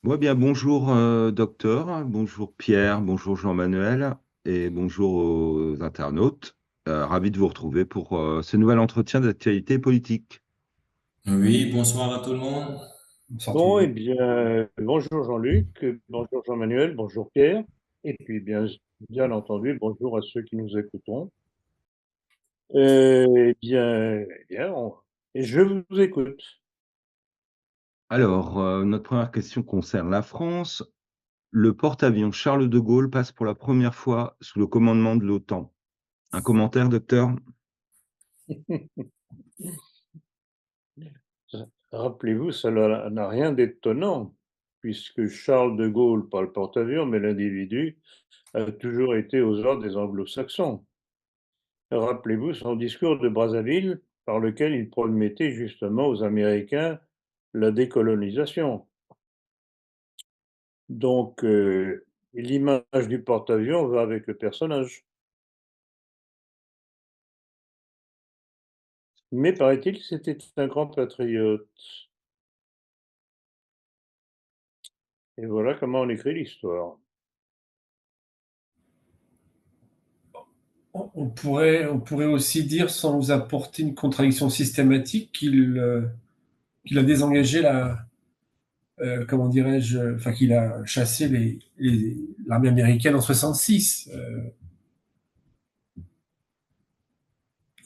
Moi bien, bonjour docteur, bonjour Pierre, bonjour Jean-Manuel et bonjour aux internautes. Ravi de vous retrouver pour ce nouvel entretien d'actualité politique. Oui, bonsoir à tout le monde. Bonsoir tout le Bon, eh monde. bien, bonjour Jean-Luc, bonjour Jean-Manuel, bonjour Pierre, et puis bien entendu, bonjour à ceux qui nous écoutons. Et je vous écoute. Alors, notre première question concerne la France. Le porte-avions Charles de Gaulle passe pour la première fois sous le commandement de l'OTAN. Un commentaire, docteur? Rappelez-vous, ça n'a rien d'étonnant, puisque Charles de Gaulle, pas le porte-avions, mais l'individu, a toujours été aux ordres des Anglo-Saxons. Rappelez-vous son discours de Brazzaville, par lequel il promettait justement aux Américains la décolonisation. Donc, l'image du porte-avions va avec le personnage. Mais paraît-il que c'était un grand patriote. Et voilà comment on écrit l'histoire. On pourrait aussi dire, sans vous apporter une contradiction systématique, qu'il a désengagé comment dirais-je, enfin qu'il a chassé l'armée américaine en 66,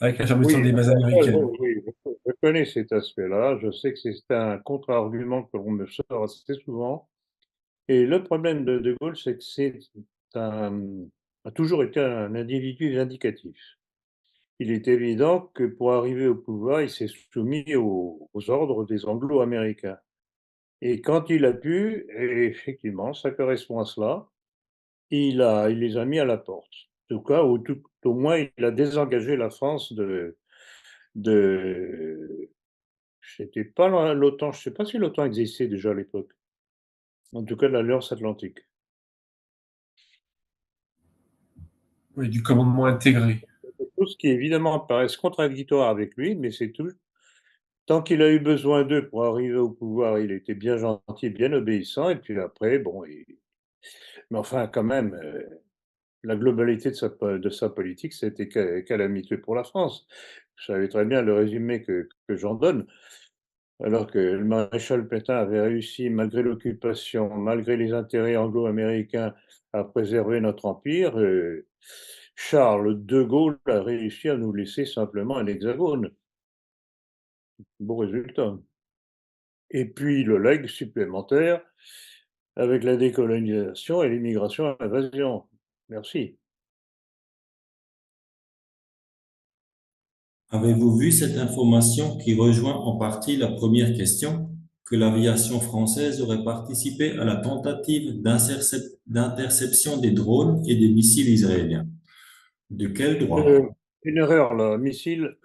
avec la fermeture Oui, des bases américaines. oui, je connais cet aspect-là. Je sais que c'est un contre-argument que l'on me sort assez souvent. Et le problème de Gaulle, c'est que un, a toujours été un individu vindicatif. Il est évident que pour arriver au pouvoir, il s'est soumis aux ordres des Anglo-Américains. Et quand il a pu, et effectivement, ça correspond à cela, il les a mis à la porte. En tout cas, tout au moins, il a désengagé la France de c'était pas l'OTAN, je ne sais pas si l'OTAN existait déjà à l'époque. En tout cas, de l'Alliance Atlantique. Oui, du commandement intégré. Tout ce qui évidemment paraissent contradictoires avec lui, mais c'est tout. Tant qu'il a eu besoin d'eux pour arriver au pouvoir, il était bien gentil, bien obéissant, et puis après, bon, mais enfin, quand même, la globalité de sa politique, c'était calamiteux pour la France. Vous savez très bien le résumé que j'en donne. Alors que le maréchal Pétain avait réussi, malgré l'occupation, malgré les intérêts anglo-américains, à préserver notre empire, Charles de Gaulle a réussi à nous laisser simplement un hexagone. Bon résultat. Et puis le leg supplémentaire avec la décolonisation et l'immigration à l'invasion. Merci. Avez-vous vu cette information qui rejoint en partie la première question, que l'aviation française aurait participé à la tentative d'interception des drones et des missiles israéliens? De quel droit? Euh, une erreur là, missile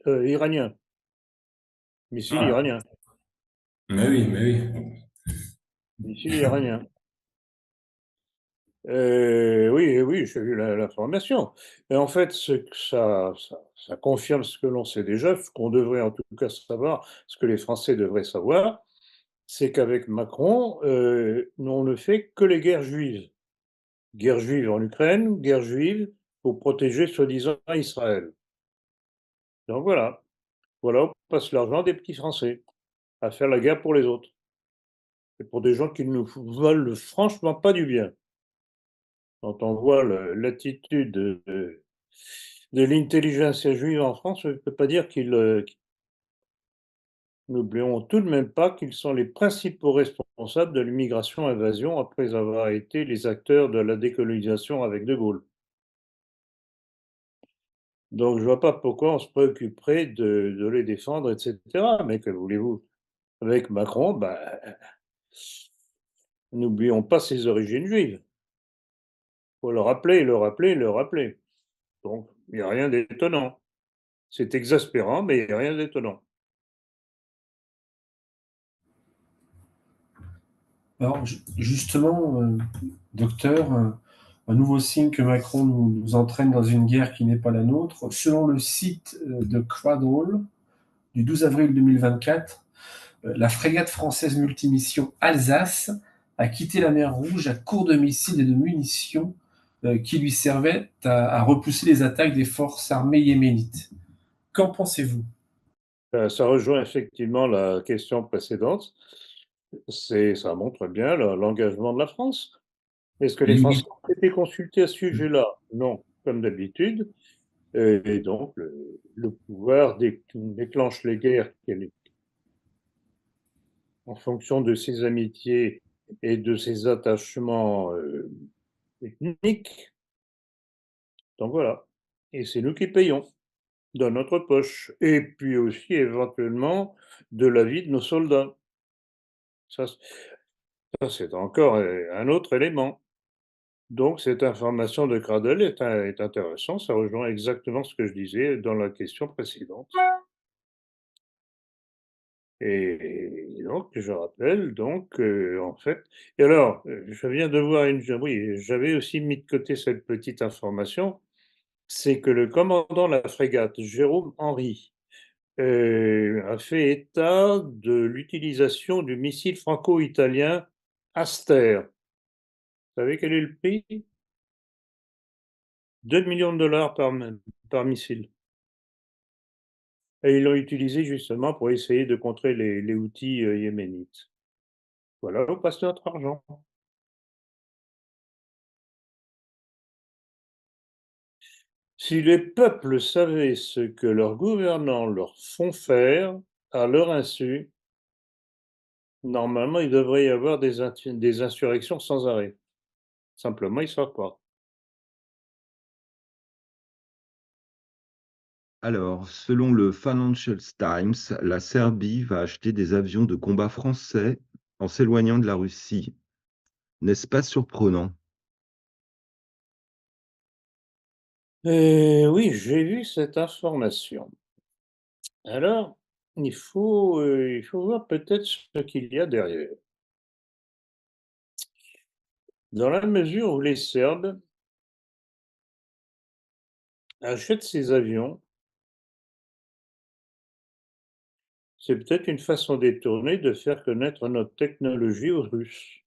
iranien. Missile Ah, iranien. mais oui. Missile iranien. Oui, oui, j'ai vu l'information. Et en fait, ça confirme ce que l'on sait déjà, ce qu'on devrait en tout cas savoir, ce que les Français devraient savoir, c'est qu'avec Macron, on ne fait que les guerres juives. Guerre juive en Ukraine, guerre juive pour protéger soi-disant Israël. Donc voilà où passe l'argent des petits Français, à faire la guerre pour les autres. Et pour des gens qui ne nous veulent franchement pas du bien. Quand on voit l'attitude de l'intelligentsia juive en France, je ne peux pas dire n'oublions tout de même pas qu'ils sont les principaux responsables de l'immigration-invasion après avoir été les acteurs de la décolonisation avec De Gaulle. Donc je ne vois pas pourquoi on se préoccuperait de les défendre, etc. Mais que voulez-vous? Avec Macron, ben, n'oublions pas ses origines juives. Il faut le rappeler, le rappeler, le rappeler. Donc il n'y a rien d'étonnant. C'est exaspérant, mais il n'y a rien d'étonnant. Alors, justement, docteur, un nouveau signe que Macron nous entraîne dans une guerre qui n'est pas la nôtre. Selon le site de Cradle du 12 avril 2024, La frégate française multimission Alsace a quitté la mer Rouge à court de missiles et de munitions qui lui servaient à repousser les attaques des forces armées yéménites. Qu'en pensez-vous? Ça rejoint effectivement la question précédente. Ça montre bien l'engagement de la France. Est-ce que les Français Limite. ont été consultés à ce sujet-là? Non, comme d'habitude. Et donc, le pouvoir déclenche les guerres en fonction de ses amitiés et de ses attachements ethniques. Donc voilà. Et c'est nous qui payons dans notre poche. Et puis aussi, éventuellement, de la vie de nos soldats. Ça, c'est encore un autre élément. Donc, cette information de Gradel est intéressante. Ça rejoint exactement ce que je disais dans la question précédente. Et donc, je rappelle donc, en fait, et alors, je viens de voir oui, j'avais aussi mis de côté cette petite information, c'est que le commandant de la frégate, Jérôme Henry, a fait état de l'utilisation du missile franco-italien Aster. Vous savez quel est le prix? 2 millions de dollars par missile. Et ils l'ont utilisé justement pour essayer de contrer les Houthis yéménites. Voilà où passe notre argent. Si les peuples savaient ce que leurs gouvernants leur font faire à leur insu, normalement, il devrait y avoir des insurrections sans arrêt. Simplement, ils ne savent pas. Alors, selon le Financial Times, la Serbie va acheter des avions de combat français en s'éloignant de la Russie. N'est-ce pas surprenant? Oui, j'ai vu cette information. Alors, il faut voir peut-être ce qu'il y a derrière. Dans la mesure où les Serbes achètent ces avions, c'est peut-être une façon détournée de faire connaître notre technologie aux Russes.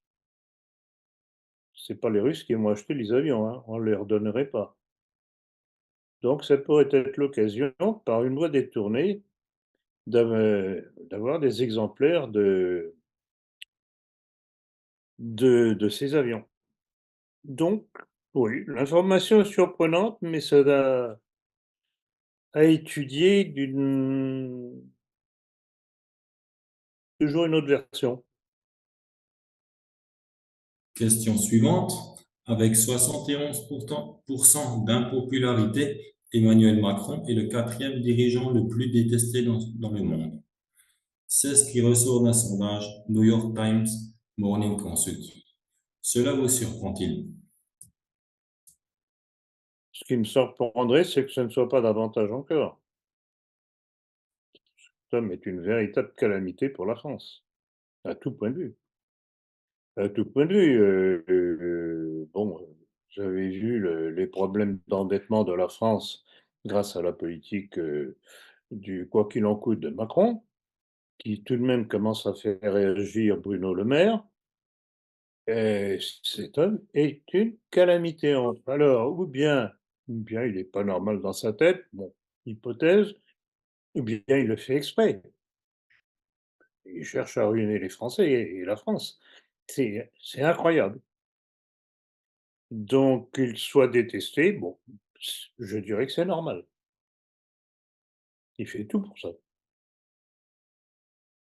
C'est pas les Russes qui vont acheter les avions, hein, on ne les redonnerait pas. Donc ça pourrait être l'occasion, par une voie détournée, d'avoir des exemplaires de ces avions. Donc, oui, l'information est surprenante, mais ça a à étudier toujours une autre version. Question suivante. Avec 71% d'impopularité, Emmanuel Macron est le quatrième dirigeant le plus détesté dans le monde. C'est ce qui ressort d'un sondage New York Times Morning Consult. Cela vous surprend-il? Ce qui me surprendrait, c'est que ce ne soit pas davantage encore. Cet homme est une véritable calamité pour la France, à tout point de vue. À tout point de vue, bon, vous avez vu les problèmes d'endettement de la France grâce à la politique, du quoi qu'il en coûte de Macron, qui tout de même commence à faire réagir Bruno Le Maire. Et cet homme est une calamité. Alors, ou bien il n'est pas normal dans sa tête, bon, hypothèse, ou bien il le fait exprès. Il cherche à ruiner les Français et la France. C'est incroyable. Donc qu'il soit détesté, bon, je dirais que c'est normal. Il fait tout pour ça.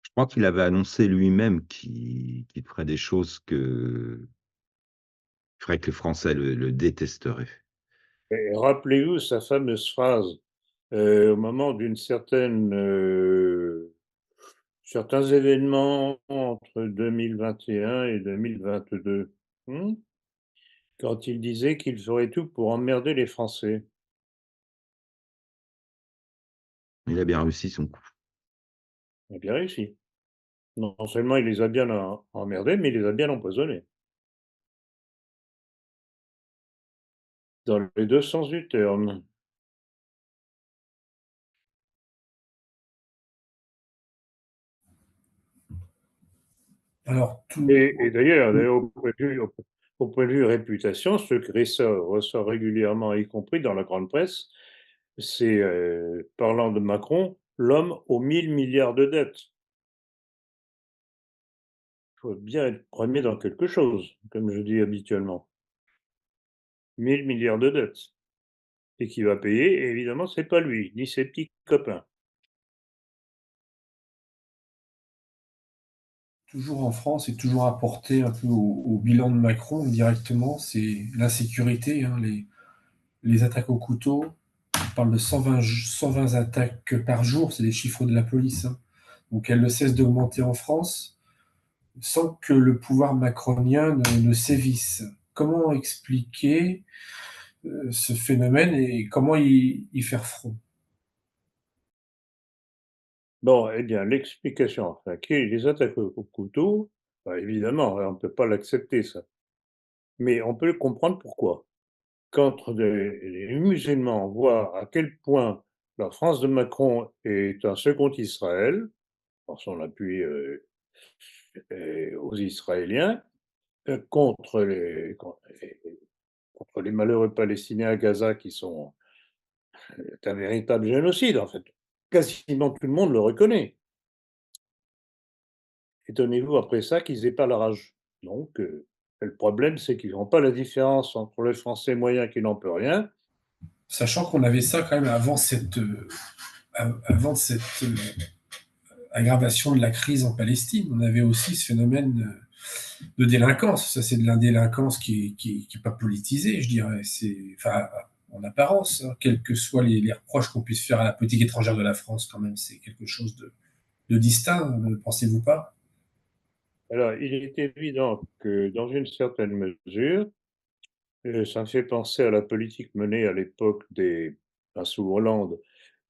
Je crois qu'il avait annoncé lui-même qu'il ferait des choses que ferait que les Français le détesteraient. Et rappelez-vous sa fameuse phrase, au moment certains événements entre 2021 et 2022, quand il disait qu'il ferait tout pour emmerder les Français. Il a bien réussi son coup. Il a bien réussi. Non seulement il les a bien emmerdés, mais il les a bien empoisonnés. Dans les 2 sens du terme. Alors, Et d'ailleurs, au point de vue réputation, ce qui ressort régulièrement, y compris dans la grande presse, c'est, parlant de Macron, l'homme aux 1 000 milliards de dettes. Il faut bien être premier dans quelque chose, comme je dis habituellement. 1 000 milliards de dettes. Et qui va payer, et évidemment, c'est pas lui, ni ses petits copains. toujours en France et toujours apporté un peu au bilan de Macron directement, c'est l'insécurité, hein, les attaques au couteau. On parle de 120 attaques par jour, c'est les chiffres de la police, hein. Donc elles ne cessent d'augmenter en France sans que le pouvoir macronien ne sévisse. Comment expliquer ce phénomène et comment y faire front? Bon, eh bien, l'explication, enfin, qui est les attaques au couteau, bah, évidemment, on ne peut pas l'accepter ça. Mais on peut comprendre pourquoi. Quand les musulmans voient à quel point la France de Macron est un second Israël, par son appui aux Israéliens, contre les malheureux Palestiniens à Gaza qui sont un véritable génocide, en fait. Quasiment tout le monde le reconnaît. Étonnez-vous après ça qu'ils aient pas la rage. Donc, le problème, c'est qu'ils n'ont pas la différence entre le français moyen qui n'en peut rien. Sachant qu'on avait ça quand même avant cette aggravation de la crise en Palestine, on avait aussi ce phénomène de délinquance. Ça, c'est de la délinquance qui est pas politisée, je dirais. C'est, enfin, en apparence, hein, quels que soient les reproches qu'on puisse faire à la politique étrangère de la France, quand même, c'est quelque chose de distinct, ne pensez-vous pas? Alors, il est évident que dans une certaine mesure, ça me fait penser à la politique menée à l'époque sous Hollande,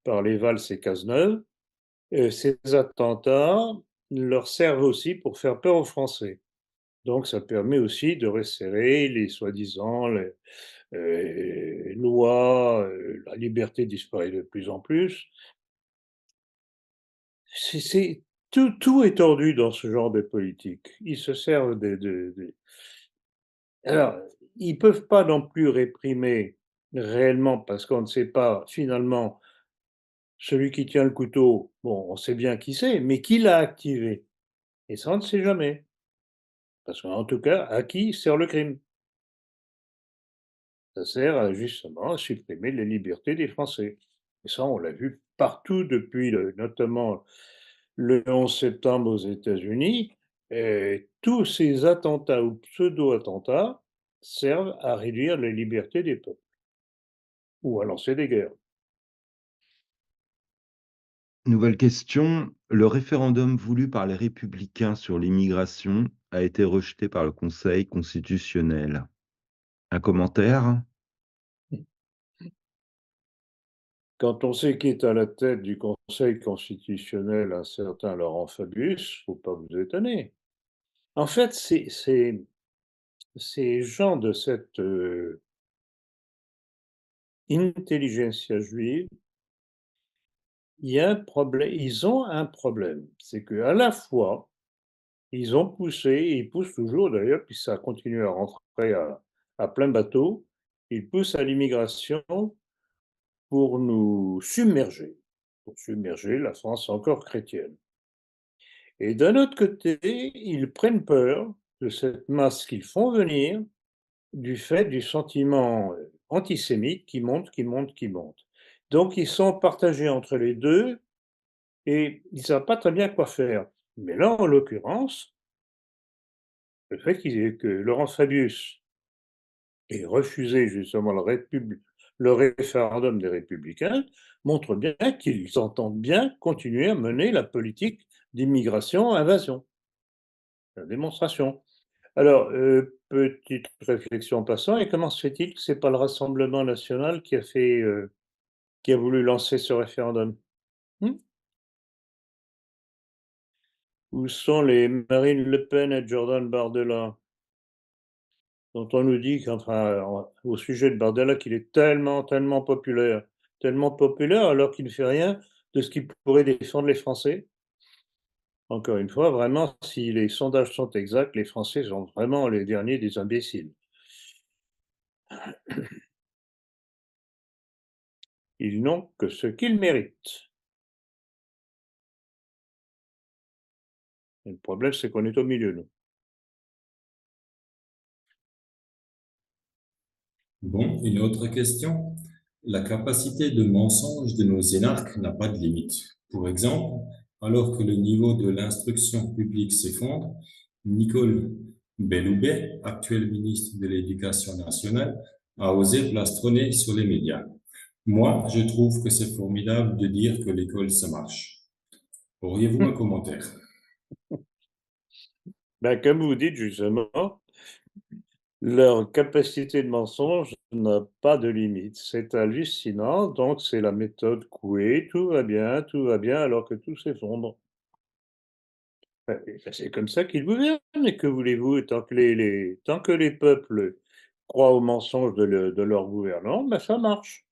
par les Valls et Cazeneuve. Ces attentats leur servent aussi pour faire peur aux Français. Donc ça permet aussi de resserrer les soi-disant lois, la liberté disparaît de plus en plus. C'est tout est tordu dans ce genre de politique. Ils se servent alors, ils peuvent pas non plus réprimer réellement parce qu'on ne sait pas finalement celui qui tient le couteau, bon, on sait bien qui c'est, mais qui l'a activé? Et ça, on ne sait jamais. Parce qu'en tout cas, à qui sert le crime? Ça sert justement à supprimer les libertés des Français. Et ça, on l'a vu partout depuis notamment le 11 septembre aux États-Unis. Et tous ces attentats ou pseudo-attentats servent à réduire les libertés des peuples ou à lancer des guerres. Nouvelle question. Le référendum voulu par les Républicains sur l'immigration a été rejeté par le Conseil constitutionnel. Un commentaire? Quand on sait qui est à la tête du Conseil constitutionnel, un certain Laurent Fabius, faut pas vous étonner. En fait, ces gens de cette intelligentsia juive, il y a un problème, ils ont un problème. C'est qu'à la fois, ils ont poussé, et ils poussent toujours d'ailleurs, puis ça continue à rentrer à plein bateau, ils poussent à l'immigration pour submerger la France encore chrétienne. Et d'un autre côté, ils prennent peur de cette masse qu'ils font venir du fait du sentiment antisémite qui monte, qui monte, qui monte. Donc ils sont partagés entre les deux et ils ne savent pas très bien quoi faire. Mais là, en l'occurrence, le fait que Laurent Fabius ait refusé justement le référendum des Républicains montre bien qu'ils entendent bien continuer à mener la politique d'immigration-invasion, la démonstration. Alors, petite réflexion en passant, et comment se fait-il que c'est pas le Rassemblement national qui a voulu lancer ce référendum? Mmh? Où sont les Marine Le Pen et Jordan Bardella? Dont on nous dit qu'enfin, au sujet de Bardella, qu'il est tellement populaire alors qu'il ne fait rien de ce qui pourrait défendre les Français. Encore une fois, vraiment, si les sondages sont exacts, les Français sont vraiment les derniers des imbéciles. Ils n'ont que ce qu'ils méritent. Et le problème, c'est qu'on est au milieu, nous. Bon, une autre question. La capacité de mensonge de nos énarques n'a pas de limite. Pour exemple, alors que le niveau de l'instruction publique s'effondre, Nicole Belloubet, actuelle ministre de l'Éducation nationale, a osé plastronner sur les médias. Moi, je trouve que c'est formidable de dire que l'école, ça marche. Auriez-vous un commentaire? Ben, comme vous dites justement, leur capacité de mensonge n'a pas de limite. C'est hallucinant. Donc, c'est la méthode Coué. Tout va bien, alors que tout s'effondre. Ben, c'est comme ça qu'ils gouvernent. Et que voulez-vous? Tant que les peuples croient aux mensonges de leur gouvernants, ben, ça marche.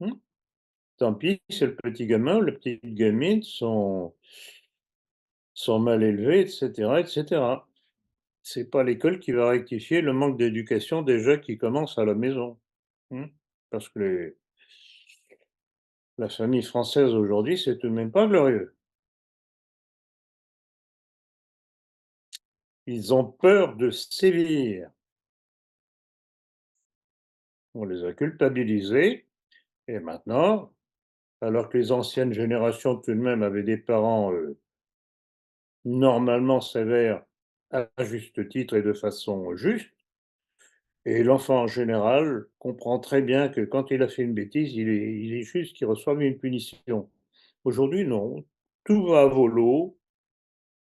Hein. Tant pis, c'est le petit gamin ou la petite gamine sont mal élevés, etc., etc. C'est pas l'école qui va rectifier le manque d'éducation déjà qui commence à la maison. Mmh. Parce que la famille française aujourd'hui, c'est tout de même pas glorieux. Ils ont peur de sévir. On les a culpabilisés et maintenant, alors que les anciennes générations tout de même avaient des parents, normalement sévères, à juste titre et de façon juste, et l'enfant en général comprend très bien que quand il a fait une bêtise, il est juste qu'il reçoive une punition. Aujourd'hui, non. Tout va à volo,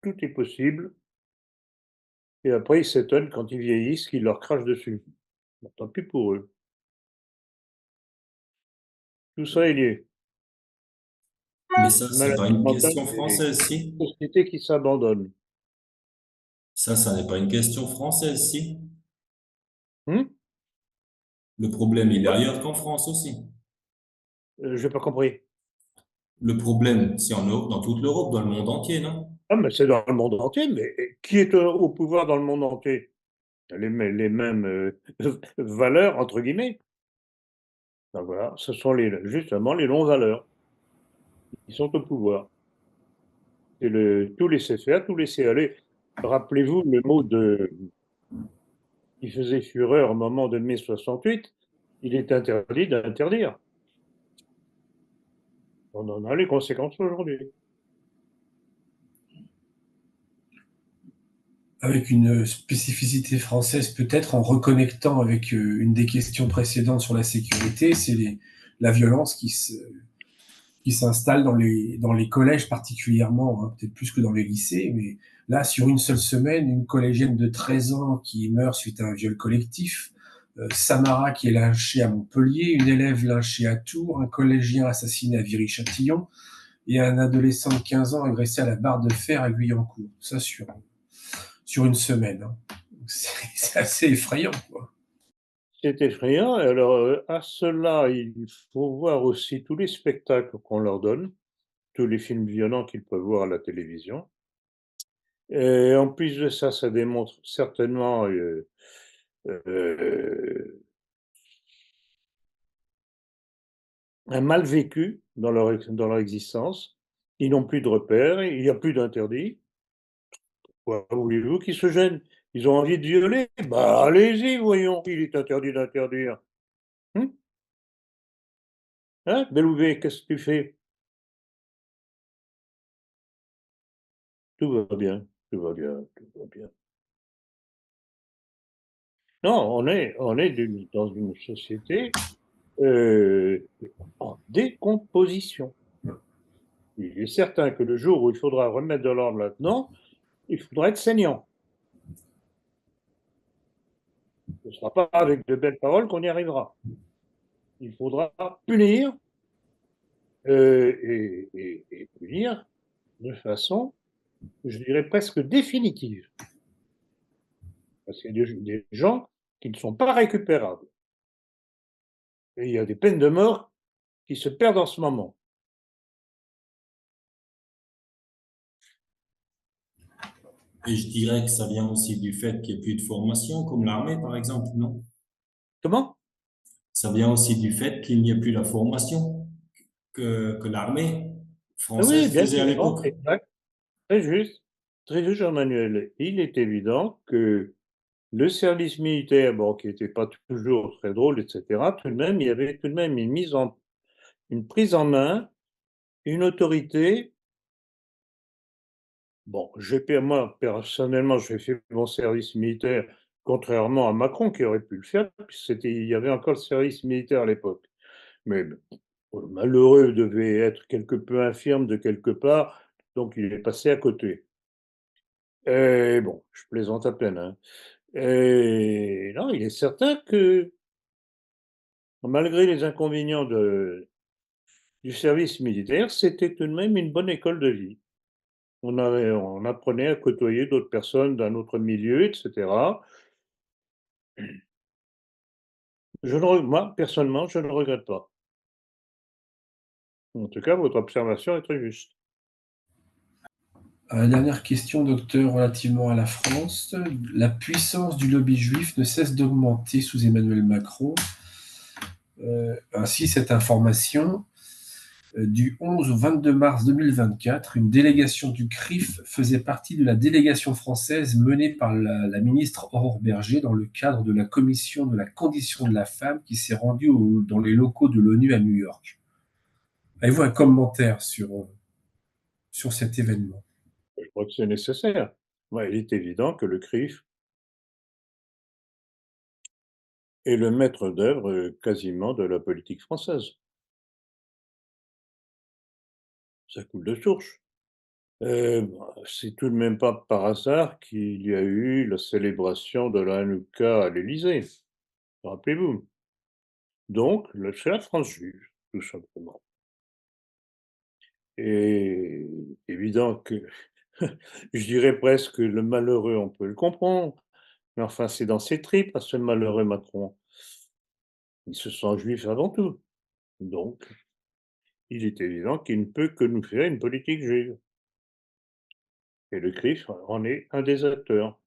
tout est possible, et après ils s'étonnent quand ils vieillissent qu'ils leur crachent dessus. Bah, tant pis pour eux. Tout ça est lié. Mais ça, c'est pas Maladie une mentale question et française, si? société qui s'abandonne. Ça n'est pas une question française, si? Mmh? Le problème, il est Quoi? ailleurs qu'en France aussi. J'ai pas compris. Le problème, c'est dans toute l'Europe, dans le monde entier, non? Ah, mais c'est dans le monde entier, mais qui est au pouvoir dans le monde entier? Les mêmes, «valeurs» entre guillemets. Ben voilà, ce sont justement les non-valeurs qui sont au pouvoir. C'est le tout laisser faire, tout laisser aller. Rappelez-vous le mot qui faisait fureur au moment de mai 68, il est interdit d'interdire. On en a les conséquences aujourd'hui. Avec une spécificité française peut-être en reconnectant avec une des questions précédentes sur la sécurité, c'est la violence qui s'installe dans les collèges particulièrement, hein, peut-être plus que dans les lycées, mais là, sur une seule semaine, une collégienne de 13 ans qui meurt suite à un viol collectif, Samara qui est lynchée à Montpellier, une élève lynchée à Tours, un collégien assassiné à Viry-Châtillon et un adolescent de 15 ans agressé à la barre de fer à Guyancourt. Ça sur une semaine. Hein. C'est assez effrayant, quoi. C'est effrayant. Et alors, à cela, il faut voir aussi tous les spectacles qu'on leur donne, tous les films violents qu'ils peuvent voir à la télévision. Et en plus de ça, ça démontre certainement un mal vécu dans leur existence. Ils n'ont plus de repères, il n'y a plus d'interdits. Quoi voulez-vous qu'ils se gênent? Ils ont envie de violer? Bah, allez-y, voyons, il est interdit d'interdire. Mmh? Hein, Belloubet, qu'est-ce que tu fais? Tout va bien, tout va bien, tout va bien. Non, on est dans une société, heu, en décomposition. Il est certain que le jour où il faudra remettre de l'ordre là-dedans, il faudra être saignant. Ce ne sera pas avec de belles paroles qu'on y arrivera. Il faudra punir, et punir de façon, je dirais presque définitive. Parce qu'il y a des gens qui ne sont pas récupérables. Et il y a des peines de mort qui se perdent en ce moment. Et je dirais que ça vient aussi du fait qu'il n'y ait plus de formation, comme l'armée, par exemple, non? Comment? Ça vient aussi du fait qu'il n'y ait plus la formation que l'armée Ah oui, française bien faisait à évidemment, l'époque. exact. Très juste, Jean-Manuel. Il est évident que le service militaire, bon, qui n'était pas toujours très drôle, etc., tout de même, il y avait tout de même une prise en main, une autorité. Bon, moi, personnellement, j'ai fait mon service militaire, contrairement à Macron qui aurait pu le faire, puisque il y avait encore le service militaire à l'époque. Mais bon, le malheureux devait être quelque peu infirme de quelque part, donc il est passé à côté. Et bon, je plaisante à peine, hein. Et non, il est certain que malgré les inconvénients du service militaire, c'était tout de même une bonne école de vie. On apprenait à côtoyer d'autres personnes d'un autre milieu, etc. Moi, personnellement, je ne regrette pas. En tout cas, votre observation est très juste. Dernière question, docteur, relativement à la France. La puissance du lobby juif ne cesse d'augmenter sous Emmanuel Macron. Ainsi, cette information, du 11 au 22 mars 2024, une délégation du CRIF faisait partie de la délégation française menée par la ministre Aurore Berger dans le cadre de la commission de la condition de la femme qui s'est rendue dans les locaux de l'ONU à New York. Avez-vous un commentaire sur cet événement? Je crois que c'est nécessaire. Ouais, il est évident que le CRIF est le maître d'œuvre quasiment de la politique française. Ça coule de source. C'est tout de même pas par hasard qu'il y a eu la célébration de la Hanouka à l'Élysée, rappelez-vous. Donc, c'est la France juive, tout simplement. Et évident que je dirais presque le malheureux, on peut le comprendre, mais enfin, c'est dans ses tripes à ce malheureux Macron. Il se sent juif avant tout. Donc, il est évident qu'il ne peut que nous faire une politique juive. Et le CRIF en est un des acteurs.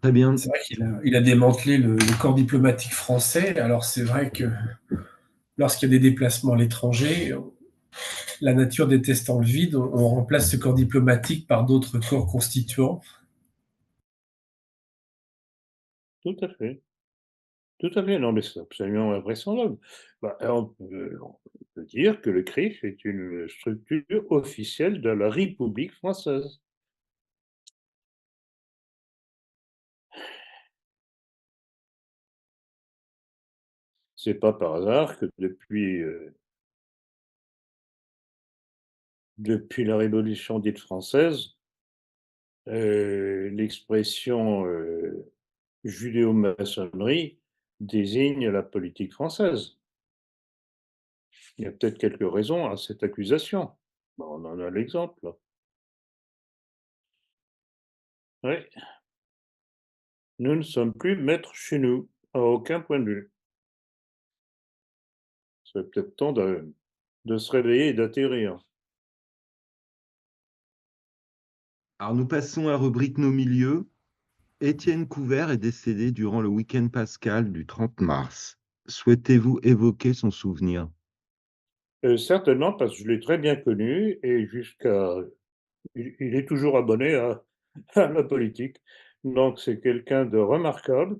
Très bien. C'est vrai qu'il a démantelé le corps diplomatique français. Alors c'est vrai que lorsqu'il y a des déplacements à l'étranger, la nature détestant le vide, on remplace ce corps diplomatique par d'autres corps constituants. Tout à fait. Tout à fait. Non, mais c'est absolument invraisemblable. On peut dire que le CRIF est une structure officielle de la République française. C'est pas par hasard que depuis la Révolution dite française, l'expression judéo-maçonnerie désigne la politique française. Il y a peut-être quelques raisons à cette accusation. Ben, on en a l'exemple, là. Oui, nous ne sommes plus maîtres chez nous, à aucun point de vue. C'est peut-être temps de se réveiller et d'atterrir. Alors nous passons à la rubrique Nos milieux. Étienne Couvert est décédé durant le week-end pascal du 30 mars. Souhaitez-vous évoquer son souvenir? Certainement, parce que je l'ai très bien connu et il est toujours abonné à la politique. Donc c'est quelqu'un de remarquable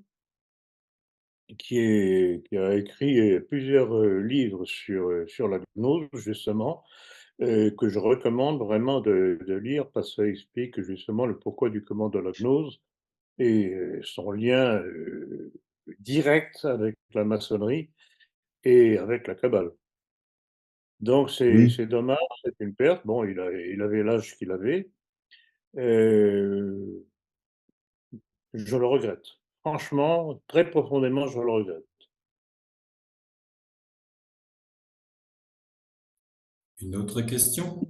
qui a écrit plusieurs livres sur la gnose, justement, que je recommande vraiment de lire parce que ça explique justement le pourquoi du comment de la gnose et son lien direct avec la maçonnerie et avec la Kabbale. Donc Oui. c'est dommage, c'est une perte. Bon, il avait l'âge qu'il avait, heu, je le regrette. Franchement, très profondément, je le regrette. Une autre question.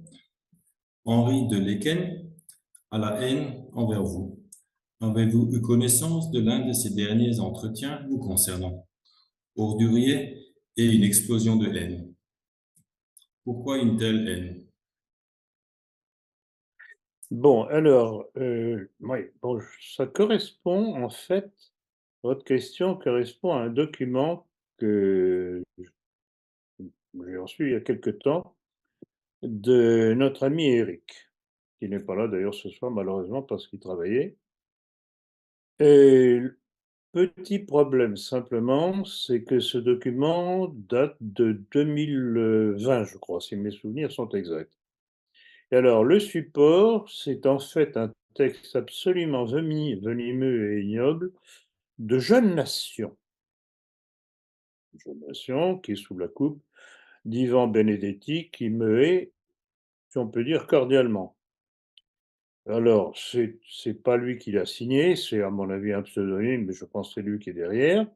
Henri de Lecken a la haine envers vous. Avez-vous eu connaissance de l'un de ces derniers entretiens vous concernant? Ordurier et une explosion de haine. Pourquoi une telle haine? Bon, alors, oui, bon, ça correspond en fait, votre question correspond à un document que j'ai reçu il y a quelque temps de notre ami Eric, qui n'est pas là d'ailleurs ce soir malheureusement parce qu'il travaillait. Et le petit problème simplement, c'est que ce document date de 2020, je crois, si mes souvenirs sont exacts. Et alors le support, c'est en fait un texte absolument venimeux et ignoble de Jeunes Nations. Jeunes Nations qui est sous la coupe d'Ivan Benedetti, qui me hait, si on peut dire cordialement. Alors, c'est pas lui qui l'a signé, c'est à mon avis un pseudonyme, mais je pense que c'est lui qui est derrière.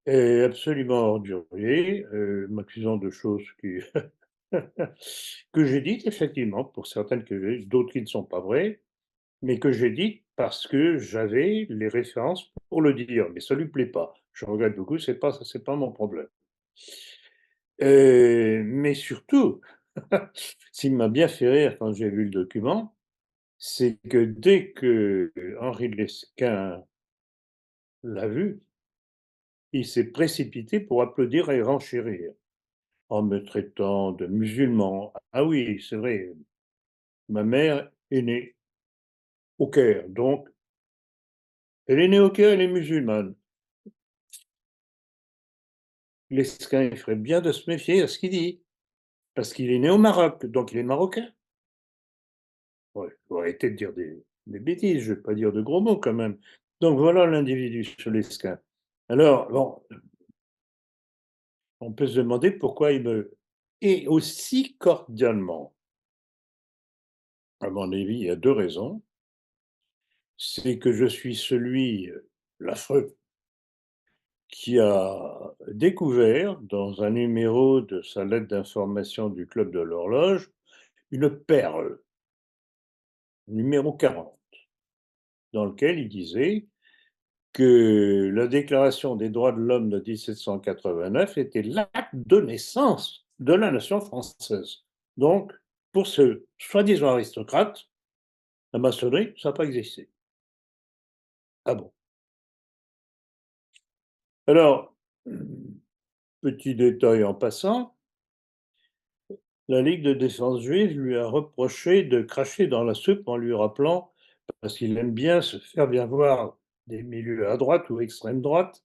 Et absolument ordurier, m'accusant de choses qui que j'ai dites effectivement, pour certaines que j'ai, d'autres qui ne sont pas vraies, mais que j'ai dites parce que j'avais les références pour le dire, mais ça lui plaît pas. Je regrette beaucoup, c'est pas mon problème. Mais surtout, ce qui m'a bien fait rire quand j'ai vu le document, c'est que dès que Henri Lesquin l'a vu, il s'est précipité pour applaudir et renchérir, en me traitant de musulman. Ah oui, c'est vrai, ma mère est née au Caire, donc elle est née au Caire, elle est musulmane. Lesquin, il ferait bien de se méfier à ce qu'il dit, parce qu'il est né au Maroc, donc il est marocain. Ouais, faut arrêter de dire des bêtises, je ne vais pas dire de gros mots quand même. Donc voilà l'individu sur Lesquin. Alors, bon, on peut se demander pourquoi il me et aussi cordialement. À mon avis, il y a 2 raisons. C'est que je suis celui, l'affreux, qui a découvert dans un numéro de sa lettre d'information du Club de l'Horloge, une perle, numéro 40, dans lequel il disait que la Déclaration des droits de l'homme de 1789 était l'acte de naissance de la nation française. Donc, pour ce soi-disant aristocrate, la maçonnerie, ça n'a pas existé. Ah bon? Alors, petit détail en passant, la Ligue de défense juive lui a reproché de cracher dans la soupe en lui rappelant, parce qu'il aime bien se faire bien voir des milieux à droite ou extrême droite,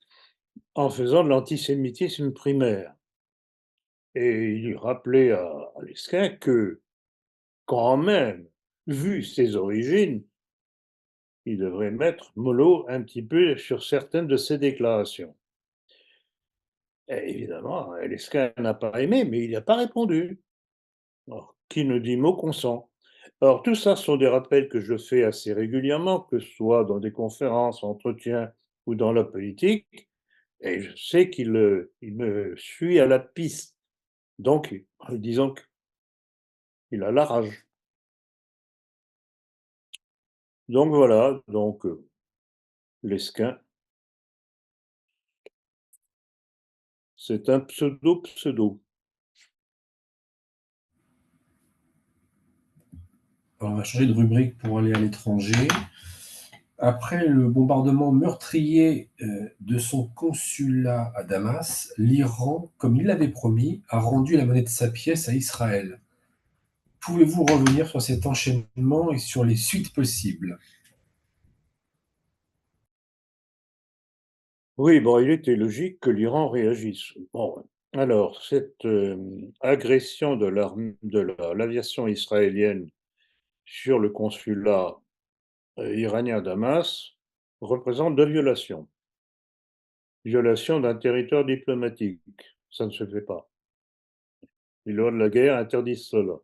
en faisant de l'antisémitisme primaire. Et il rappelait à Lesquin que, quand même, vu ses origines, il devrait mettre mollo un petit peu sur certaines de ses déclarations. Et évidemment, Lesquin n'a pas aimé, mais il n'a pas répondu. Alors, qui ne dit mot consent. Alors, tout ça sont des rappels que je fais assez régulièrement, que ce soit dans des conférences, entretiens ou dans la politique, et je sais il me suit à la piste. Donc, disons qu'il a la rage. Donc voilà, donc Lesquin, c'est un pseudo-pseudo. Alors, on va changer de rubrique pour aller à l'étranger. Après le bombardement meurtrier de son consulat à Damas, l'Iran, comme il l'avait promis, a rendu la monnaie de sa pièce à Israël. Pouvez-vous revenir sur cet enchaînement et sur les suites possibles? Oui, bon, il était logique que l'Iran réagisse. Bon, alors, cette agression de l'aviation israélienne sur le consulat iranien à Damas représente 2 violations. Violation d'un territoire diplomatique, ça ne se fait pas. Les lois de la guerre interdisent cela.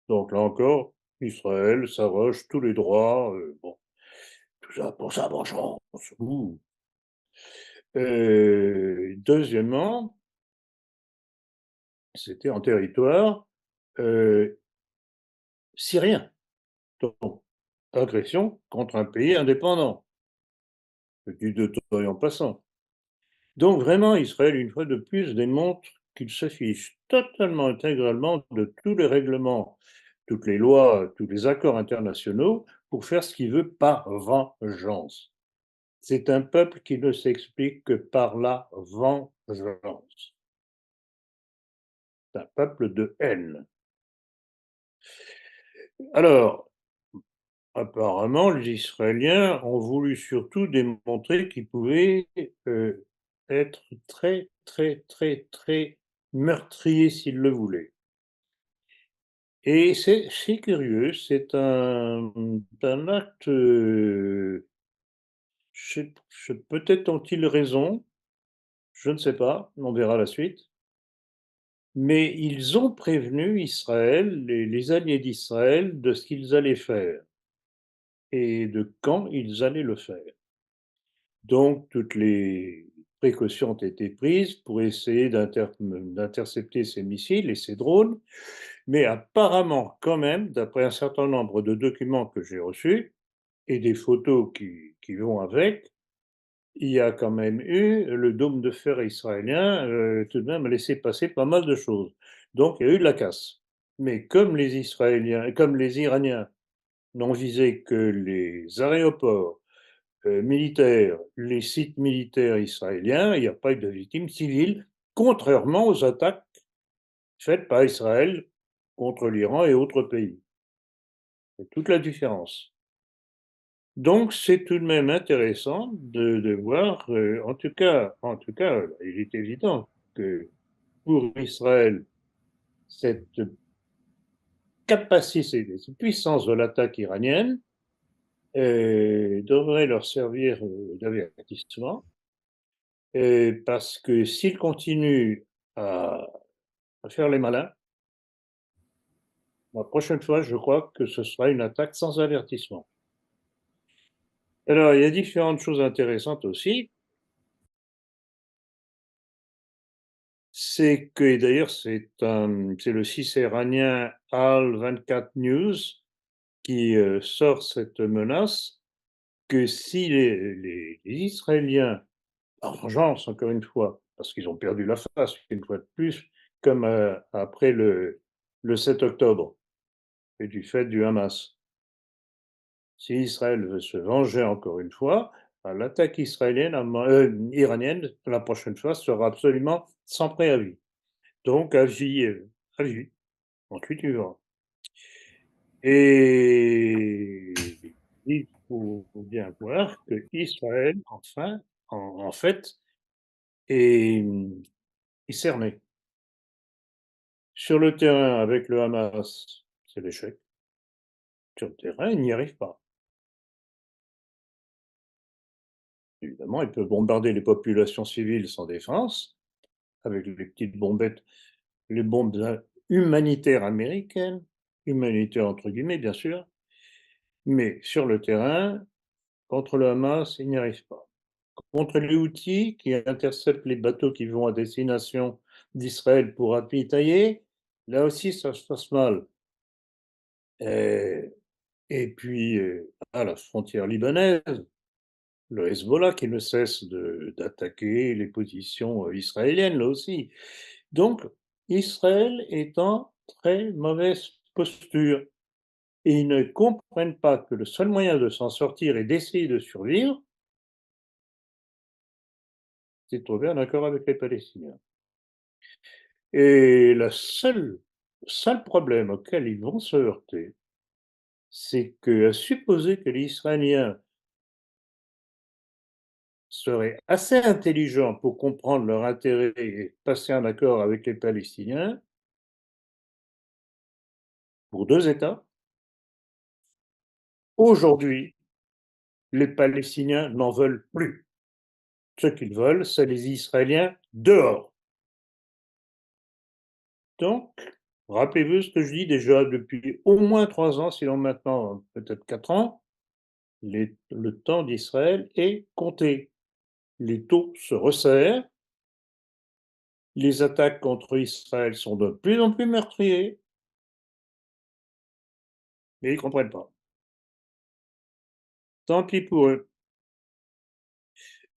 Donc là encore, Israël s'arroge tous les droits, bon, tout ça pour sa vengeance. Ouh. Deuxièmement, c'était en territoire syrien, donc agression contre un pays indépendant, petit détail en passant. Donc vraiment, Israël, une fois de plus, démontre qu'il se fiche totalement intégralement de tous les règlements, toutes les lois, tous les accords internationaux pour faire ce qu'il veut par vengeance. C'est un peuple qui ne s'explique que par la vengeance. C'est un peuple de haine. Alors, apparemment, les Israéliens ont voulu surtout démontrer qu'ils pouvaient être très, très, très, très meurtriers s'ils le voulaient. Et c'est curieux, c'est un acte, peut-être ont-ils raison, je ne sais pas, on verra la suite. Mais ils ont prévenu Israël, les alliés d'Israël, de ce qu'ils allaient faire et de quand ils allaient le faire. Donc, toutes les précautions ont été prises pour essayer d'intercepter ces missiles et ces drones. Mais apparemment, quand même, d'après un certain nombre de documents que j'ai reçus et des photos qui vont avec, il y a quand même eu le dôme de fer israélien, tout de même a laissé passer pas mal de choses. Donc il y a eu de la casse. Mais comme les Israéliens, comme les Iraniens n'ont visé que les aéroports militaires, les sites militaires israéliens, il n'y a pas eu de victimes civiles, contrairement aux attaques faites par Israël contre l'Iran et autres pays. C'est toute la différence. Donc, c'est tout de même intéressant de voir, en tout cas, il est évident que pour Israël, cette capacité, cette puissance de l'attaque iranienne devrait leur servir d'avertissement, parce que s'ils continuent à, à faire les malins, la prochaine fois, je crois que ce sera une attaque sans avertissement. Alors, il y a différentes choses intéressantes aussi. C'est que, et d'ailleurs, c'est le site iranien Al 24 News qui sort cette menace que si les Israéliens, en vengeance encore une fois, parce qu'ils ont perdu la face une fois de plus, comme après le 7 octobre, et du fait du Hamas, si Israël veut se venger encore une fois, l'attaque iranienne la prochaine fois sera absolument sans préavis. Donc à vie, ensuite tu verras. Et il faut bien voir que Israël, enfin, en fait, est, est cerné. Sur le terrain, avec le Hamas, c'est l'échec. Sur le terrain, il n'y arrive pas. Évidemment, il peut bombarder les populations civiles sans défense, avec les petites bombettes, les bombes humanitaires américaines, humanitaires entre guillemets, bien sûr, mais sur le terrain, contre le Hamas, il n'y arrive pas. Contre les Houthis qui interceptent les bateaux qui vont à destination d'Israël pour ravitailler, là aussi ça se passe mal. Et, et puis à la frontière libanaise, le Hezbollah qui ne cesse d'attaquer les positions israéliennes là aussi. Donc Israël est en très mauvaise posture et ils ne comprennent pas que le seul moyen de s'en sortir et d'essayer de survivre, c'est de trouver un accord avec les Palestiniens. Et seul problème auquel ils vont se heurter, c'est qu'à supposer que les Israéliens seraient assez intelligents pour comprendre leur intérêt et passer un accord avec les Palestiniens, pour 2 États, aujourd'hui, les Palestiniens n'en veulent plus. Ce qu'ils veulent, c'est les Israéliens dehors. Donc, rappelez-vous ce que je dis déjà depuis au moins 3 ans, sinon maintenant peut-être 4 ans, le temps d'Israël est compté. Les taux se resserrent, les attaques contre Israël sont de plus en plus meurtrières, mais ils ne comprennent pas. Tant pis pour eux.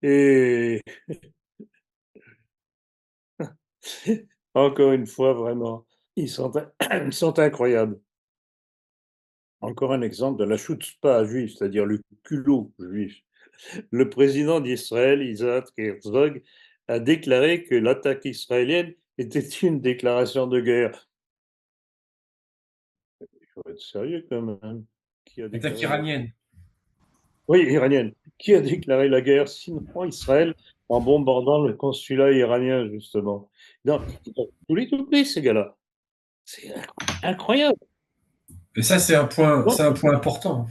Et Encore une fois, vraiment, ils sont ils sont incroyables. Encore un exemple de la chutzpah juive, c'est-à-dire le culot juif. Le président d'Israël, Isaac Herzog, a déclaré que l'attaque israélienne était une déclaration de guerre. Il faut être sérieux quand même. Qui a Attaque déclaré la guerre? iranienne. Oui, iranienne. Qui a déclaré la guerre sinon Israël en bombardant le consulat iranien, justement. Donc, ils ont tous les ces gars-là. C'est incroyable. Et ça, Donc, c'est un point important.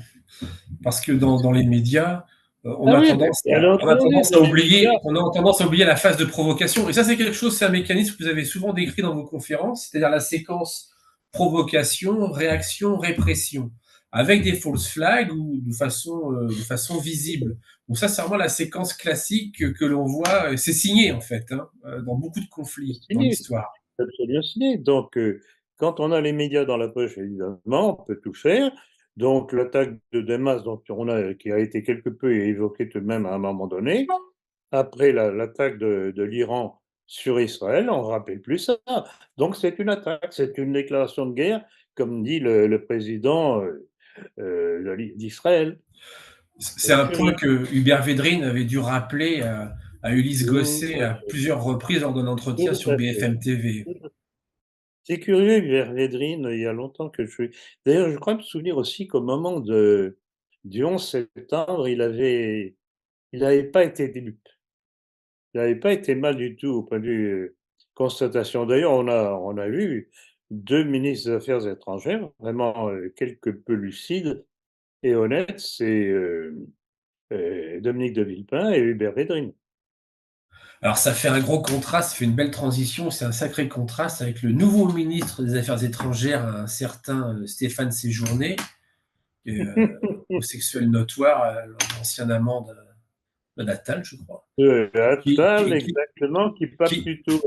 Parce que dans les médias, ah oui, mais bien entendu, dans les médias, on a tendance à oublier la phase de provocation. Et ça, c'est quelque chose, c'est un mécanisme que vous avez souvent décrit dans vos conférences, c'est-à-dire la séquence provocation, réaction, répression, avec des false flags ou de façon visible. Donc ça, c'est vraiment la séquence classique que l'on voit. C'est signé en fait, hein, dans beaucoup de conflits c'est dans signé. l'histoire. C'est bien signé. Donc, quand on a les médias dans la poche, évidemment, on peut tout faire. Donc, l'attaque de Damas, qui a été quelque peu évoquée tout de même à un moment donné, après l'attaque de l'Iran sur Israël, on ne rappelle plus ça. Donc, c'est une attaque, c'est une déclaration de guerre, comme dit le président d'Israël. C'est un point que Hubert Védrine avait dû rappeler à Ulysse Tout Gosset à à fait. plusieurs reprises lors d'un entretien Tout sur à fait. BFM TV. C'est curieux, vers Védrine, il y a longtemps que je suis. D'ailleurs, je crois me souvenir aussi qu'au moment du 11 septembre, il n'avait pas été début. Il n'avait pas été mal du tout au point de vue constatation. D'ailleurs, on a vu deux ministres des Affaires étrangères vraiment quelque peu lucides et honnêtes, c'est Dominique de Villepin et Hubert Védrine. Alors ça fait un gros contraste, ça fait une belle transition, c'est un sacré contraste avec le nouveau ministre des Affaires étrangères, un certain Stéphane Séjourné, homosexuel notoire, l'ancien amant de Attal, je crois, Attal, qui, exactement, qui pas qui, plutôt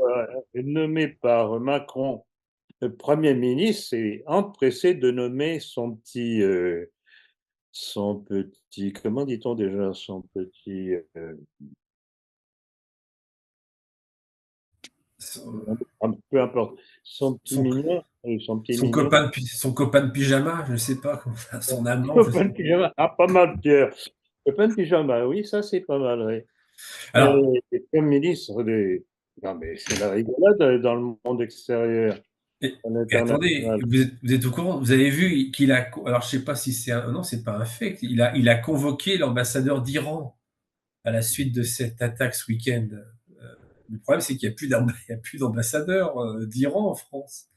nommé par Macron Premier ministre s'est empressé de nommer son petit, comment dit-on déjà, son petit, peu importe, son petit son, mignon, son petit mignon, son copain de pyjama, je ne sais pas, son amant, je copain sais de pas. pyjama, ah, pas mal, Pierre, copain de pyjama, oui, ça c'est pas mal, oui. Alors, Comme ministre non mais c'est la rigolade dans le monde extérieur, à et attendez, l'international. vous êtes au courant, vous avez vu qu'il a, alors je sais pas si c'est un, non, c'est pas un fait, il a convoqué l'ambassadeur d'Iran à la suite de cette attaque ce week-end. Le problème, c'est qu'il n'y a il y a plus d'ambassadeur d'Iran en France.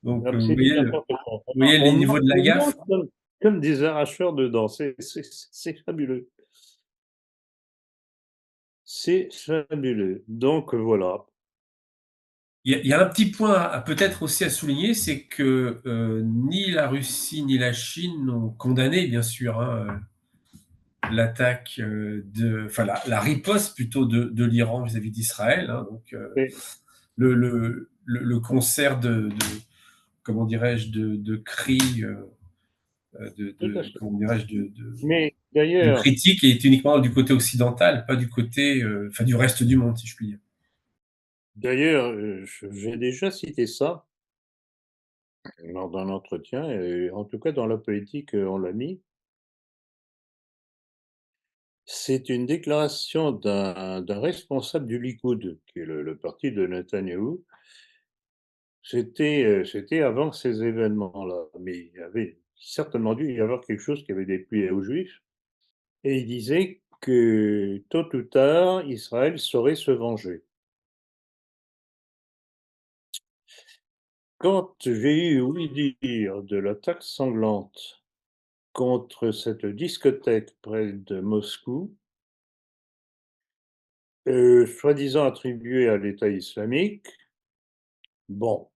Donc, Ah, mais c'est du n'importe quoi. vous voyez les niveaux de la On gaffe. ment comme des arracheurs de dents, c'est fabuleux. C'est fabuleux. Donc voilà. Il y a un petit point peut-être aussi à souligner, c'est que ni la Russie ni la Chine n'ont condamné, bien sûr, hein, l'attaque enfin la riposte plutôt de l'Iran vis-à-vis d'Israël. Hein, donc, Et le concert comment dirais-je, de cris, tout à fait. comment dirais-je, Mais de d'ailleurs, critiques est uniquement du côté occidental, pas du côté, enfin du reste du monde, si je puis dire. j'ai déjà cité ça lors d'un entretien et en tout cas dans la politique, on l'a mis. C'est une déclaration d'un responsable du Likoud, qui est le parti de Netanyahou. C'était avant ces événements-là, mais il y avait certainement dû y avoir quelque chose qui avait déplu aux Juifs. Et il disait que tôt ou tard, Israël saurait se venger. Quand j'ai eu ouï dire de l'attaque sanglante contre cette discothèque près de Moscou, soi-disant attribuée à l'État islamique, bon,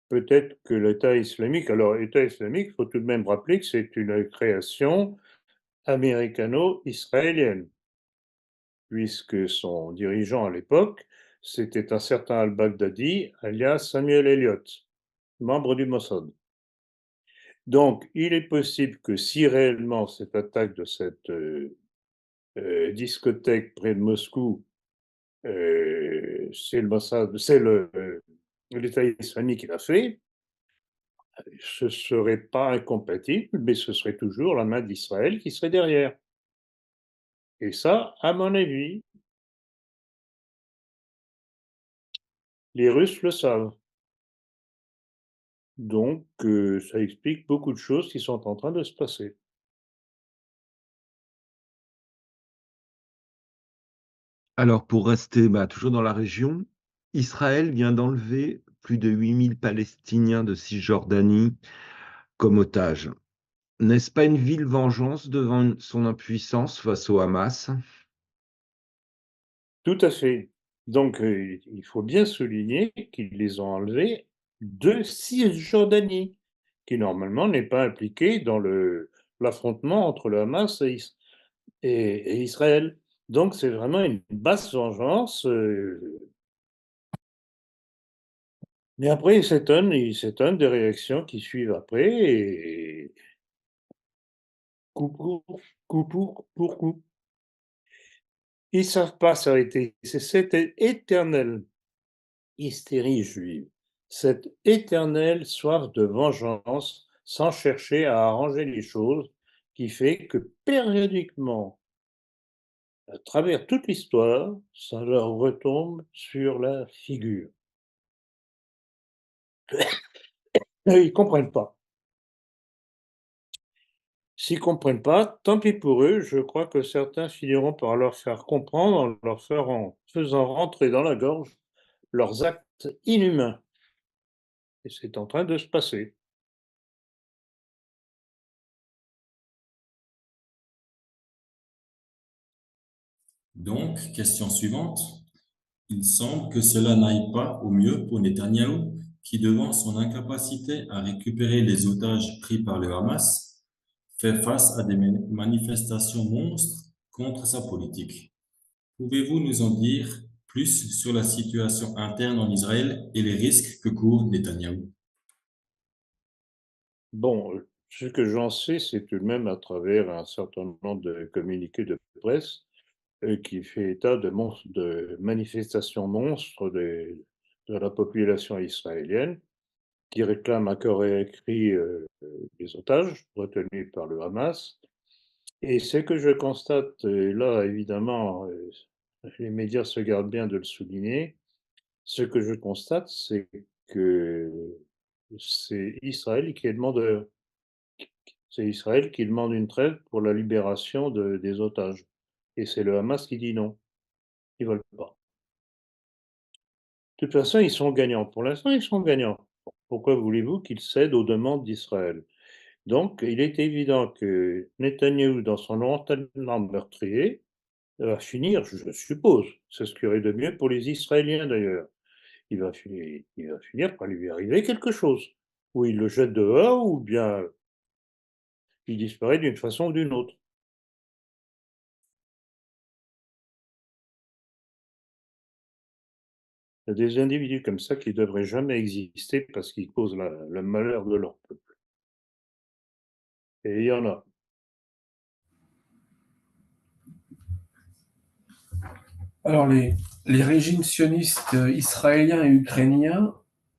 peut-être que l'État islamique, alors l'État islamique, il faut tout de même rappeler que c'est une création américano-israélienne, puisque son dirigeant à l'époque, c'était un certain al-Baghdadi, alias Samuel Elliott, membre du Mossad. Donc, il est possible que si réellement cette attaque de cette discothèque près de Moscou C'est le Mossad, c'est l'État islamique qui l'a fait. Ce serait pas incompatible, mais ce serait toujours la main d'Israël qui serait derrière. Et ça, à mon avis, les Russes le savent. Donc, ça explique beaucoup de choses qui sont en train de se passer. Alors, pour rester toujours dans la région, Israël vient d'enlever plus de 8000 Palestiniens de Cisjordanie comme otages. N'est-ce pas une vive vengeance devant son impuissance face au Hamas? Tout à fait. Donc, il faut bien souligner qu'ils les ont enlevés de Cisjordanie, qui normalement n'est pas impliquée dans l'affrontement entre le Hamas et Israël. Donc, c'est vraiment une basse vengeance. Mais après, il s'étonne des réactions qui suivent après, et coup pour coup. Ils savent pas s'arrêter. C'est cette éternelle hystérie juive, cette éternelle soif de vengeance sans chercher à arranger les choses, qui fait que périodiquement, à travers toute l'histoire, ça leur retombe sur la figure. Ils comprennent pas. S'ils comprennent pas, tant pis pour eux, je crois que certains finiront par leur faire comprendre en faisant rentrer dans la gorge leurs actes inhumains. Et c'est en train de se passer. Donc, question suivante. Il semble que cela n'aille pas au mieux pour Netanyahou, qui, devant son incapacité à récupérer les otages pris par le Hamas, fait face à des manifestations monstres contre sa politique. Pouvez-vous nous en dire plus sur la situation interne en Israël et les risques que court Netanyahou? Bon, ce que j'en sais, c'est tout de même à travers un certain nombre de communiqués de presse, qui fait état de manifestations monstres de la population israélienne, qui réclame à corps et à cri, les otages retenus par le Hamas. Et ce que je constate, là évidemment, les médias se gardent bien de le souligner, ce que je constate, c'est que c'est Israël qui est demandeur. C'est Israël qui demande une trêve pour la libération des otages. Et c'est le Hamas qui dit non, ils veulent pas. De toute façon, ils sont gagnants. Pour l'instant, ils sont gagnants. Pourquoi voulez-vous qu'ils cèdent aux demandes d'Israël? Donc, il est évident que Netanyahou, dans son entraînement meurtrier, va finir, je suppose, c'est ce qu'il y aurait de mieux pour les Israéliens d'ailleurs, il va finir par lui arriver quelque chose. Ou il le jette dehors, ou bien il disparaît d'une façon ou d'une autre. Il y a des individus comme ça qui ne devraient jamais exister parce qu'ils causent le malheur de leur peuple. Et il y en a. Alors, les régimes sionistes israéliens et ukrainiens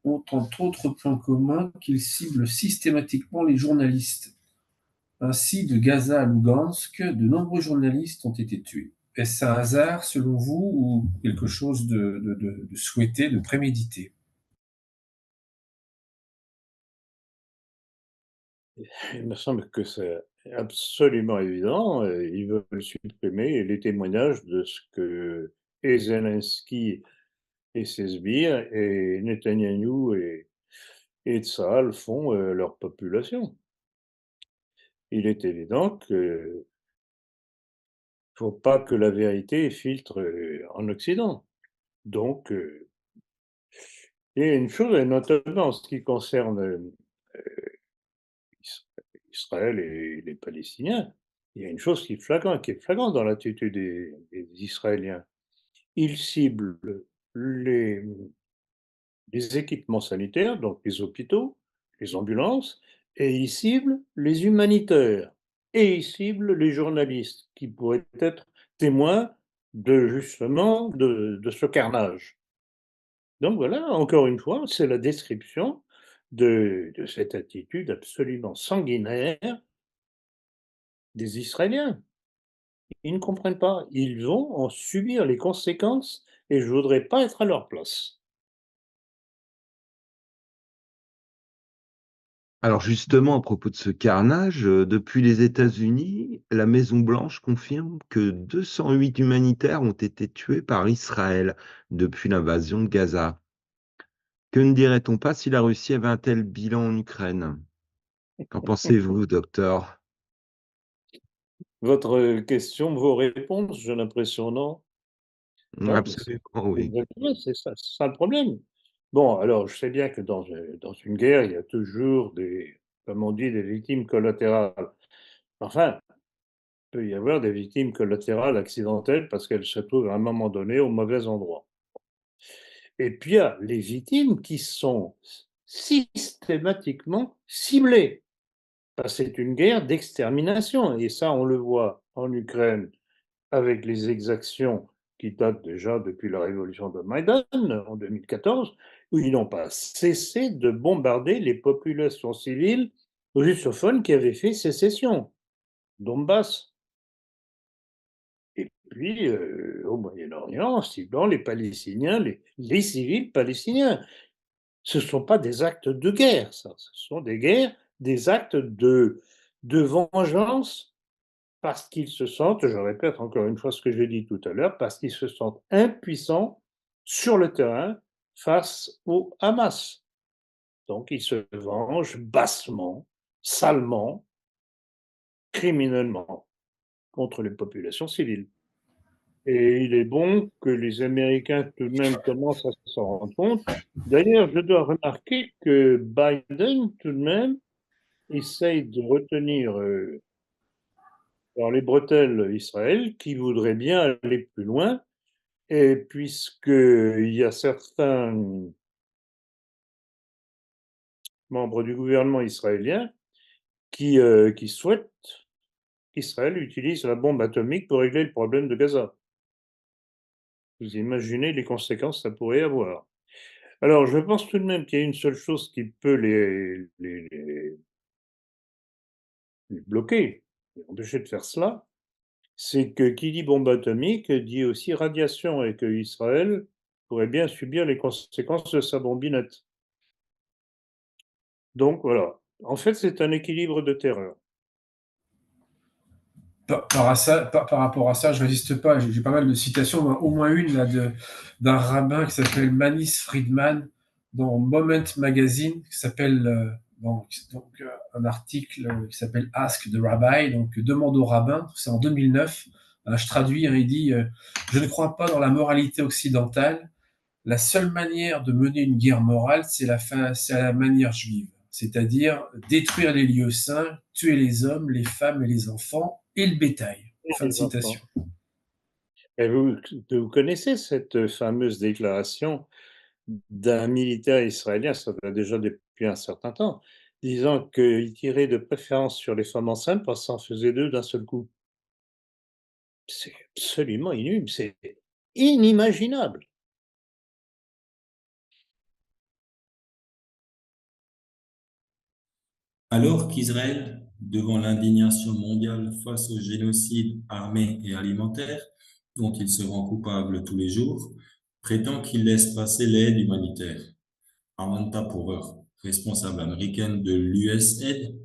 ont entre autres points communs qu'ils ciblent systématiquement les journalistes. Ainsi, de Gaza à Lugansk, de nombreux journalistes ont été tués. Est-ce un hasard selon vous ou quelque chose de souhaité, de prémédité? Il me semble que c'est absolument évident. Ils veulent supprimer les témoignages de ce que et Zelensky et ses sbires et Netanyahou et Tsahal font, leur population. Il est évident qu'il faut pas que la vérité filtre, en Occident. Donc, il y a une chose, et notamment en ce qui concerne, Is Israël et les Palestiniens, il y a une chose qui est flagrante dans l'attitude des Israéliens. Ils ciblent les les équipements sanitaires, donc les hôpitaux, les ambulances, et ils ciblent les humanitaires, et ils ciblent les journalistes qui pourraient être témoins justement de ce carnage. Donc voilà, encore une fois, c'est la description de cette attitude absolument sanguinaire des Israéliens. Ils ne comprennent pas, ils vont en subir les conséquences et je voudrais pas être à leur place. Alors justement, à propos de ce carnage, depuis les États-Unis, la Maison-Blanche confirme que 208 humanitaires ont été tués par Israël depuis l'invasion de Gaza. Que ne dirait-on pas si la Russie avait un tel bilan en Ukraine? Qu'en pensez-vous, docteur? Votre question, vos réponses, j'ai l'impression, non? Non, mais c'est Absolument, oui. exactement, c'est ça le problème. Bon, alors je sais bien que dans une guerre, il y a toujours des, comme on dit, des victimes collatérales. Enfin, il peut y avoir des victimes collatérales accidentelles parce qu'elles se trouvent à un moment donné au mauvais endroit. Et puis il y a les victimes qui sont systématiquement ciblées. Parce que c'est une guerre d'extermination et ça, on le voit en Ukraine avec les exactions qui datent déjà depuis la révolution de Maïdan en 2014, où ils n'ont pas cessé de bombarder les populations civiles russophones qui avaient fait sécession, Donbass. Et puis, au Moyen-Orient, ciblant les Palestiniens, les civils palestiniens. Ce ne sont pas des actes de guerre, ça. Ce sont des guerres, des actes de vengeance parce qu'ils se sentent, je répète encore une fois ce que j'ai dit tout à l'heure, parce qu'ils se sentent impuissants sur le terrain face au Hamas. Donc ils se vengent bassement, salement, criminellement contre les populations civiles. Et il est bon que les Américains tout de même commencent à s'en rendre compte. D'ailleurs, je dois remarquer que Biden, tout de même, essaye de retenir dans les bretelles Israël, qui voudrait bien aller plus loin. Et puisqu'il y a certains membres du gouvernement israélien qui souhaitent qu'Israël utilise la bombe atomique pour régler le problème de Gaza. Vous imaginez les conséquences que ça pourrait avoir. Alors, je pense tout de même qu'il y a une seule chose qui peut les bloquer, les empêcher de faire cela, c'est que qui dit bombe atomique dit aussi radiation et que Israël pourrait bien subir les conséquences de sa bombinette. Donc voilà. En fait, c'est un équilibre de terreur. Par rapport à ça, je résiste pas. J'ai pas mal de citations, au moins une là, d'un rabbin qui s'appelle Manis Friedman dans Moment Magazine, qui s'appelle un article qui s'appelle Ask the Rabbi, donc demande au rabbin. C'est en 2009. Je traduis, il dit je ne crois pas dans la moralité occidentale. La seule manière de mener une guerre morale, c'est à la manière juive, c'est-à-dire détruire les lieux saints, tuer les hommes, les femmes et les enfants et le bétail. Et Fin de les enfants. citation. Et vous connaissez cette fameuse déclaration d'un militaire israélien, ça date déjà depuis un certain temps, disant qu'il tirait de préférence sur les femmes enceintes parce que ça en faisait deux d'un seul coup. C'est absolument inhume, c'est inimaginable. Alors qu'Israël, devant l'indignation mondiale face au génocide armé et alimentaire, dont il se rend coupable tous les jours, prétend qu'il laisse passer l'aide humanitaire. Amanda Power, responsable américaine de l'USAID,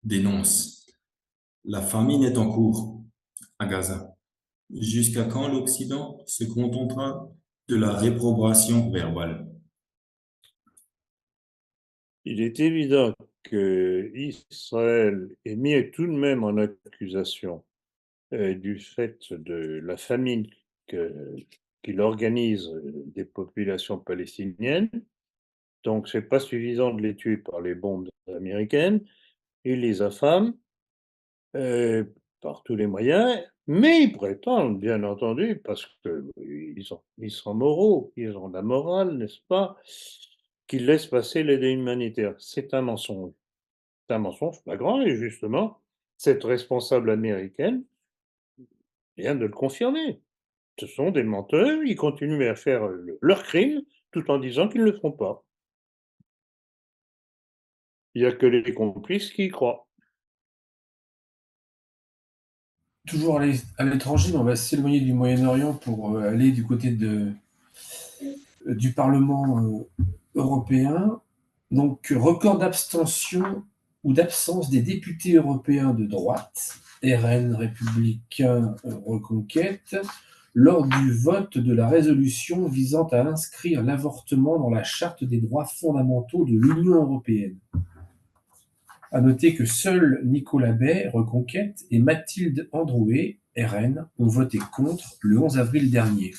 dénonce: la famine est en cours à Gaza. Jusqu'à quand l'Occident se contentera de la réprobation verbale? Il est évident qu'Israël est mis tout de même en accusation du fait de la famine qu'il organise des populations palestiniennes. Donc, c'est pas suffisant de les tuer par les bombes américaines. Il les affame par tous les moyens, mais ils prétendent, bien entendu, parce ils sont moraux, ils ont la morale, n'est-ce pas, qu'ils laissent passer l'aide humanitaire. C'est un mensonge. C'est un mensonge flagrant et justement, cette responsable américaine vient de le confirmer. Ce sont des menteurs, ils continuent à faire leur crime tout en disant qu'ils ne le font pas. Il n'y a que les complices qui y croient. Toujours à l'étranger, mais on va s'éloigner du Moyen-Orient pour aller du côté du Parlement européen. Donc, record d'abstention ou d'absence des députés européens de droite, RN, Républicains, Reconquête, lors du vote de la résolution visant à inscrire l'avortement dans la Charte des droits fondamentaux de l'Union européenne. À noter que seuls Nicolas Bay, Reconquête, et Mathilde Androuet, RN, ont voté contre le 11 avril dernier.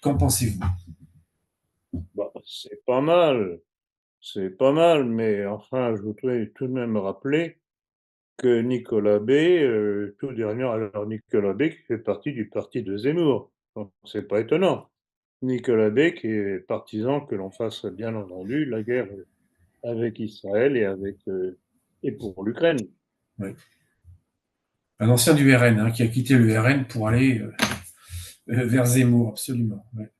Qu'en pensez-vous? Bah, c'est pas mal, mais enfin, je voudrais tout de même rappeler que Nicolas B, tout dernier, alors Nicolas B qui fait partie du parti de Zemmour. Donc, c'est pas étonnant. Nicolas B qui est partisan que l'on fasse bien entendu la guerre avec Israël et pour l'Ukraine. Oui. Un ancien du RN, hein, qui a quitté le RN pour aller vers Zemmour, absolument. Ouais.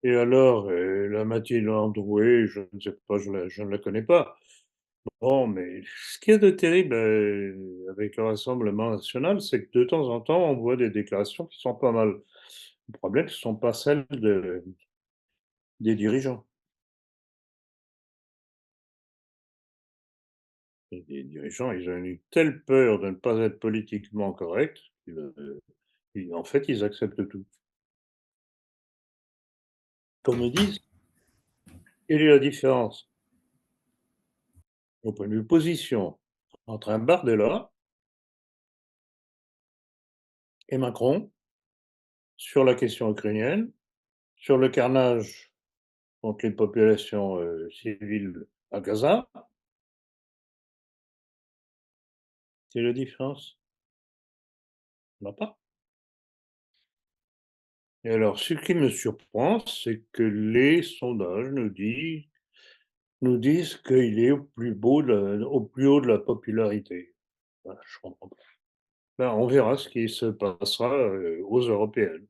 Et alors, la Mathilde Androuet, je ne sais pas, je ne la connais pas. Bon, mais ce qu'il y a de terrible avec le Rassemblement national, c'est que de temps en temps, on voit des déclarations qui sont pas mal. Le problème, ce ne sont pas celles des dirigeants. Et les dirigeants, ils ont eu telle peur de ne pas être politiquement corrects, en fait, ils acceptent tout. Qu'on me dise, quelle est la différence, au point de vue position, entre un Bardella et Macron sur la question ukrainienne, sur le carnage contre les populations civiles à Gaza? Quelle est la différence? Il n'y en a pas. Et alors, ce qui me surprend, c'est que les sondages nous disent qu'il est au plus haut de la popularité. Ben, je comprends pas. Ben, on verra ce qui se passera aux européennes.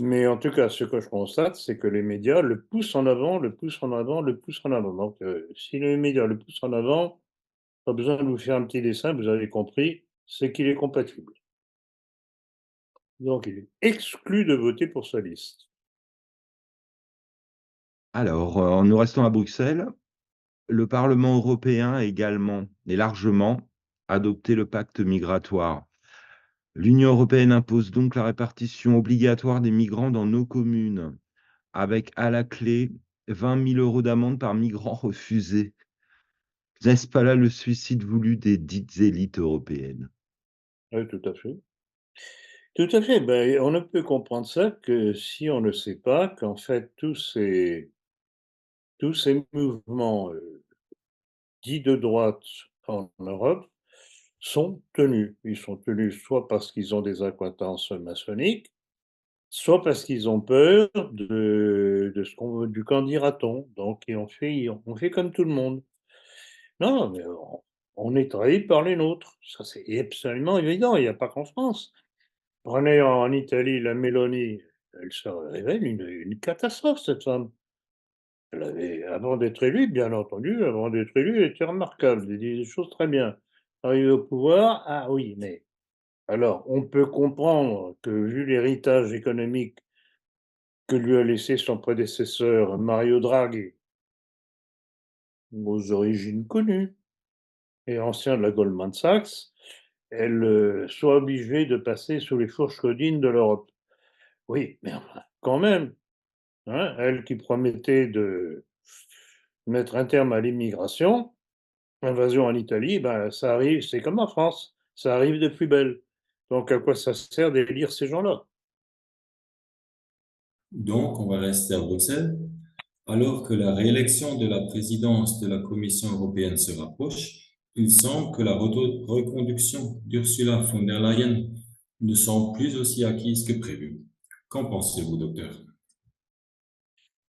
Mais en tout cas, ce que je constate, c'est que les médias le poussent en avant, le poussent en avant, le poussent en avant. Donc, si les médias le poussent en avant, pas besoin de vous faire un petit dessin, vous avez compris, c'est qu'il est compatible. Donc, il est exclu de voter pour sa liste. Alors, en nous restant à Bruxelles, le Parlement européen a également et largement adopté le pacte migratoire. L'Union européenne impose donc la répartition obligatoire des migrants dans nos communes, avec à la clé 20 000 euros d'amende par migrant refusé. N'est-ce pas là le suicide voulu des dites élites européennes? Oui, tout à fait. Tout à fait. Ben, on ne peut comprendre ça que si on ne sait pas qu'en fait tous ces mouvements dits de droite en Europe sont tenus. Ils sont tenus soit parce qu'ils ont des accointances maçonniques, soit parce qu'ils ont peur du qu'en dira-t-on. Donc, on fait comme tout le monde. Non, mais on est trahi par les nôtres. Ça, c'est absolument évident. Il n'y a pas qu'en France. Prenez en Italie la Meloni, elle se révèle une catastrophe, cette femme. Elle avait, avant d'être élue, bien entendu, avant d'être élue, elle était remarquable, elle dit des choses très bien. Arrivée au pouvoir, ah oui, mais alors, on peut comprendre que, vu l'héritage économique que lui a laissé son prédécesseur Mario Draghi, aux origines connues, et ancien de la Goldman Sachs, elle soit obligée de passer sous les fourches codines de l'Europe. Oui, mais enfin, quand même. Hein, elle qui promettait de mettre un terme à l'immigration, invasion en Italie, ben, ça arrive, c'est comme en France, ça arrive de plus belle. Donc à quoi ça sert d'élire ces gens-là? Donc, on va rester à Bruxelles. Alors que la réélection de la présidence de la Commission européenne se rapproche, il semble que la reconduction d'Ursula von der Leyen ne semble plus aussi acquise que prévu. Qu'en pensez-vous, docteur?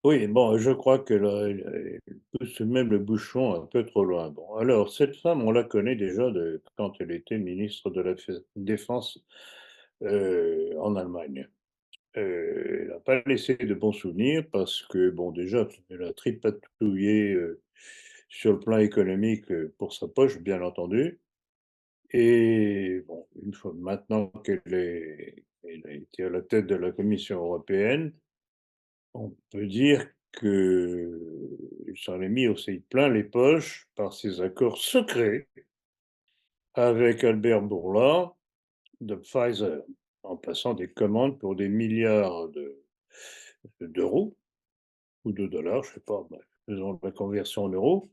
Oui, bon, je crois que là, elle pousse même le bouchon un peu trop loin. Bon, alors, cette femme, on la connaît déjà de quand elle était ministre de la Défense en Allemagne. Elle n'a pas laissé de bons souvenirs parce que, bon, déjà, elle a tripatouillé sur le plan économique pour sa poche, bien entendu. Et bon, une fois maintenant elle a été à la tête de la Commission européenne, on peut dire qu'il s'en est mis aussi plein les poches par ses accords secrets avec Albert Bourla de Pfizer, en passant des commandes pour des milliards d'euros ou de dollars, je ne sais pas, bref, faisons la conversion en euros,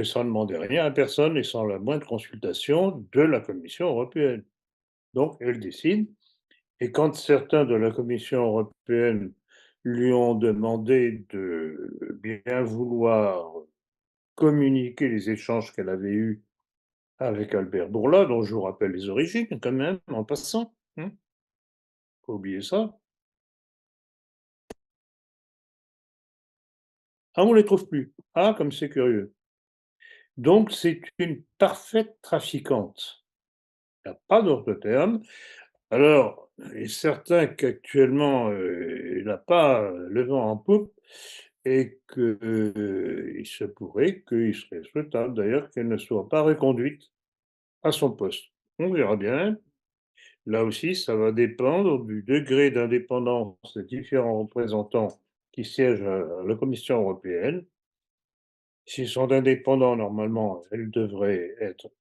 sans demander rien à personne et sans la moindre consultation de la Commission européenne. Donc, elle décide. Et quand certains de la Commission européenne lui ont demandé de bien vouloir communiquer les échanges qu'elle avait eus avec Albert Bourla, dont je vous rappelle les origines quand même, en passant, hein, faut oublier ça. Ah, on ne les trouve plus. Ah, comme c'est curieux. Donc, c'est une parfaite trafiquante. Il n'y a pas d'autre terme. Alors, il est certain qu'actuellement, il n'a pas le vent en poupe et qu'il se pourrait qu'il serait souhaitable d'ailleurs qu'elle ne soit pas reconduite à son poste. On verra bien. Là aussi, ça va dépendre du degré d'indépendance des différents représentants qui siègent à la Commission européenne. S'ils sont indépendants, normalement, elle devrait être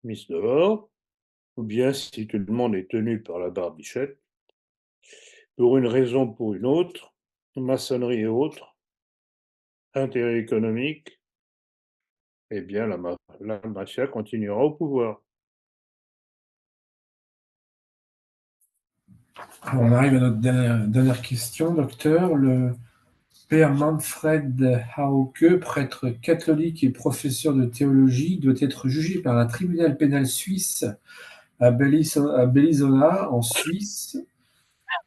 mise dehors, ou bien si tout le monde est tenu par la barbichette, pour une raison ou pour une autre, maçonnerie et autres, intérêt économique, eh bien la mafia continuera au pouvoir. On arrive à notre dernière question, docteur. Le père Manfred Hauke, prêtre catholique et professeur de théologie, doit être jugé par un tribunal pénal suisse à Bellinzona, en Suisse,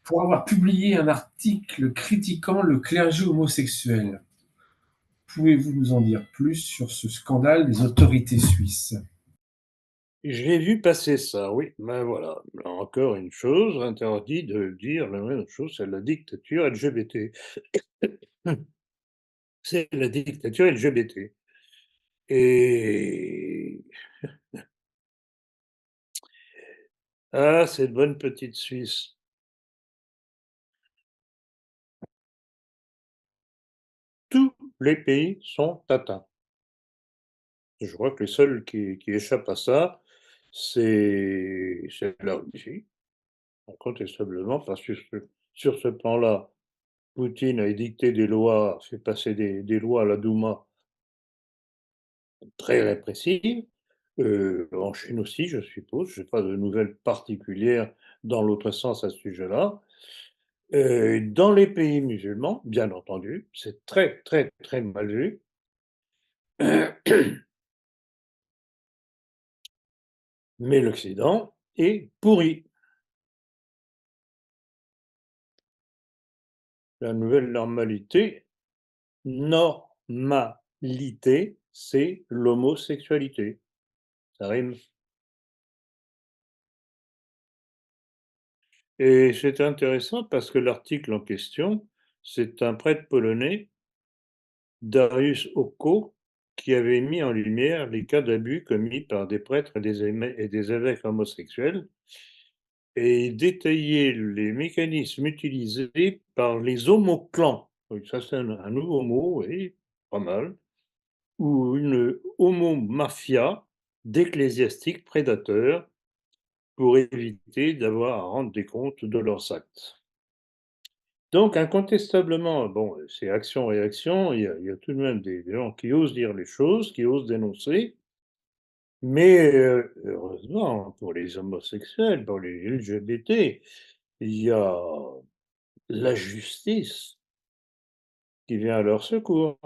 pour avoir publié un article critiquant le clergé homosexuel. Pouvez-vous nous en dire plus sur ce scandale des autorités suisses? J'ai vu passer ça, oui, mais voilà, encore une chose, interdit de dire la même chose, c'est la dictature LGBT. C'est la dictature LGBT. Et ah, cette bonne petite Suisse. Tous les pays sont atteints. Je crois que les seuls qui échappent à ça, c'est la Russie, incontestablement, parce que sur ce plan-là, Poutine a édicté des lois, fait passer des lois à la Douma très répressives. En Chine aussi, je suppose. Je n'ai pas de nouvelles particulières dans l'autre sens à ce sujet-là. Dans les pays musulmans, bien entendu, c'est très, très, très mal vu. Mais l'Occident est pourri. La nouvelle normalité, c'est l'homosexualité. Ça rime. Et c'est intéressant parce que l'article en question, c'est un prêtre polonais, Dariusz Oko, qui avait mis en lumière les cas d'abus commis par des prêtres et des évêques homosexuels et détaillé les mécanismes utilisés par les homoclans. Donc ça, c'est un nouveau mot, oui, pas mal, ou une homomafia d'ecclésiastiques prédateurs pour éviter d'avoir à rendre des comptes de leurs actes. Donc, incontestablement, bon, c'est action-réaction, il y a tout de même des gens qui osent dire les choses, qui osent dénoncer, mais heureusement, pour les homosexuels, pour les LGBT, il y a la justice qui vient à leur secours.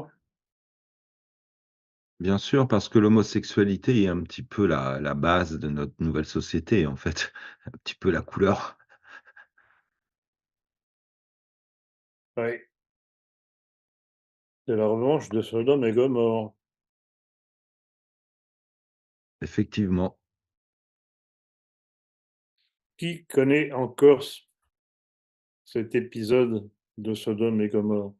Bien sûr, parce que l'homosexualité est un petit peu la base de notre nouvelle société, en fait, un petit peu la couleur. Oui, c'est la revanche de Sodome et Gomorrhe. Effectivement. Qui connaît encore cet épisode de Sodome et Gomorrhe?